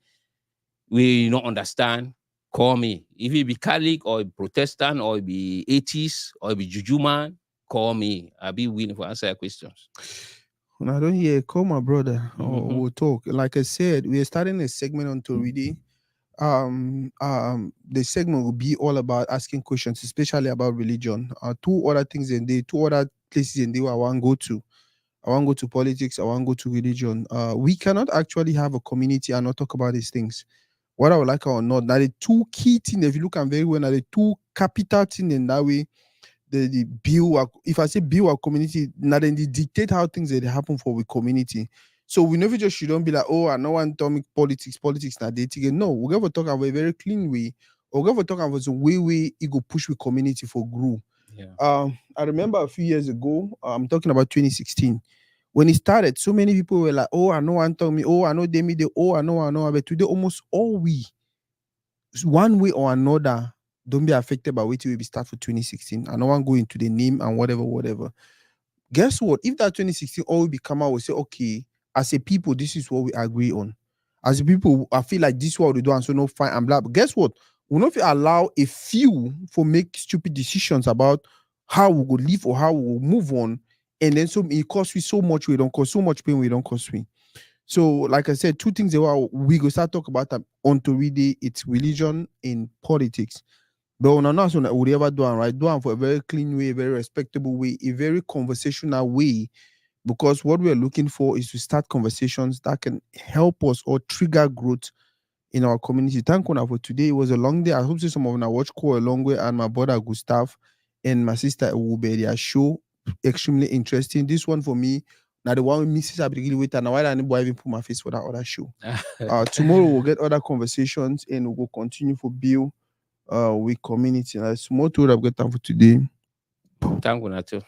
we not understand, call me. If it be Catholic or Protestant or it be atheist or it be Juju man, call me. I'll be willing to answer your questions. when I don't hear, call my brother or Mm-hmm. we'll talk. Like I said, we are starting a segment on Toridey. The segment will be all about asking questions, especially about religion. Two other things in there, two other places in there I want to go to. I want to go to politics. I want to go to religion. We cannot actually have a community and not talk about these things. What I would like or not. Now the two key things, if you look at very well, now the two capital things in that way, the build if I say build our community, now then they dictate how things that happen for the community. So we never just shouldn't be like, oh, I know one tell me politics now dating. No, we're gonna talk about a very clean way, or we're gonna talk about the way it go push with community for grow. Yeah. I remember a few years ago, I'm talking about 2016. When it started, so many people were like, oh, I know one tell me, oh, I know they me, they, oh, I know, but today almost all we one way or another don't be affected by what we start for 2016. I don't want to go into the name and whatever. Guess what? If that 2016 all we come out, we say, okay, as a people, this is what we agree on. As a people, I feel like this is what we do, and so no fine and blah. But guess what? We not allow a few for make stupid decisions about how we go live or how we will move on, and then so it costs we so much we don't cause so much pain we don't cause we. So, like I said, two things that we go start talk about on to read it's religion and politics. But on another one, would ever do it right? Do it for a very clean way, a very respectable way, a very conversational way. Because what we're looking for is to start conversations that can help us or trigger growth in our community. Thank you for today. It was a long day. I hope some of you watch call a long way, and my brother Gustav and my sister Ube, their show extremely interesting. This one for me, now the one with Mrs. Abigail with, and why didn't I even put my face for that other show? Tomorrow we'll get other conversations and we'll continue for build with community. And that's more to what I've got time for today. Thank you, Nato.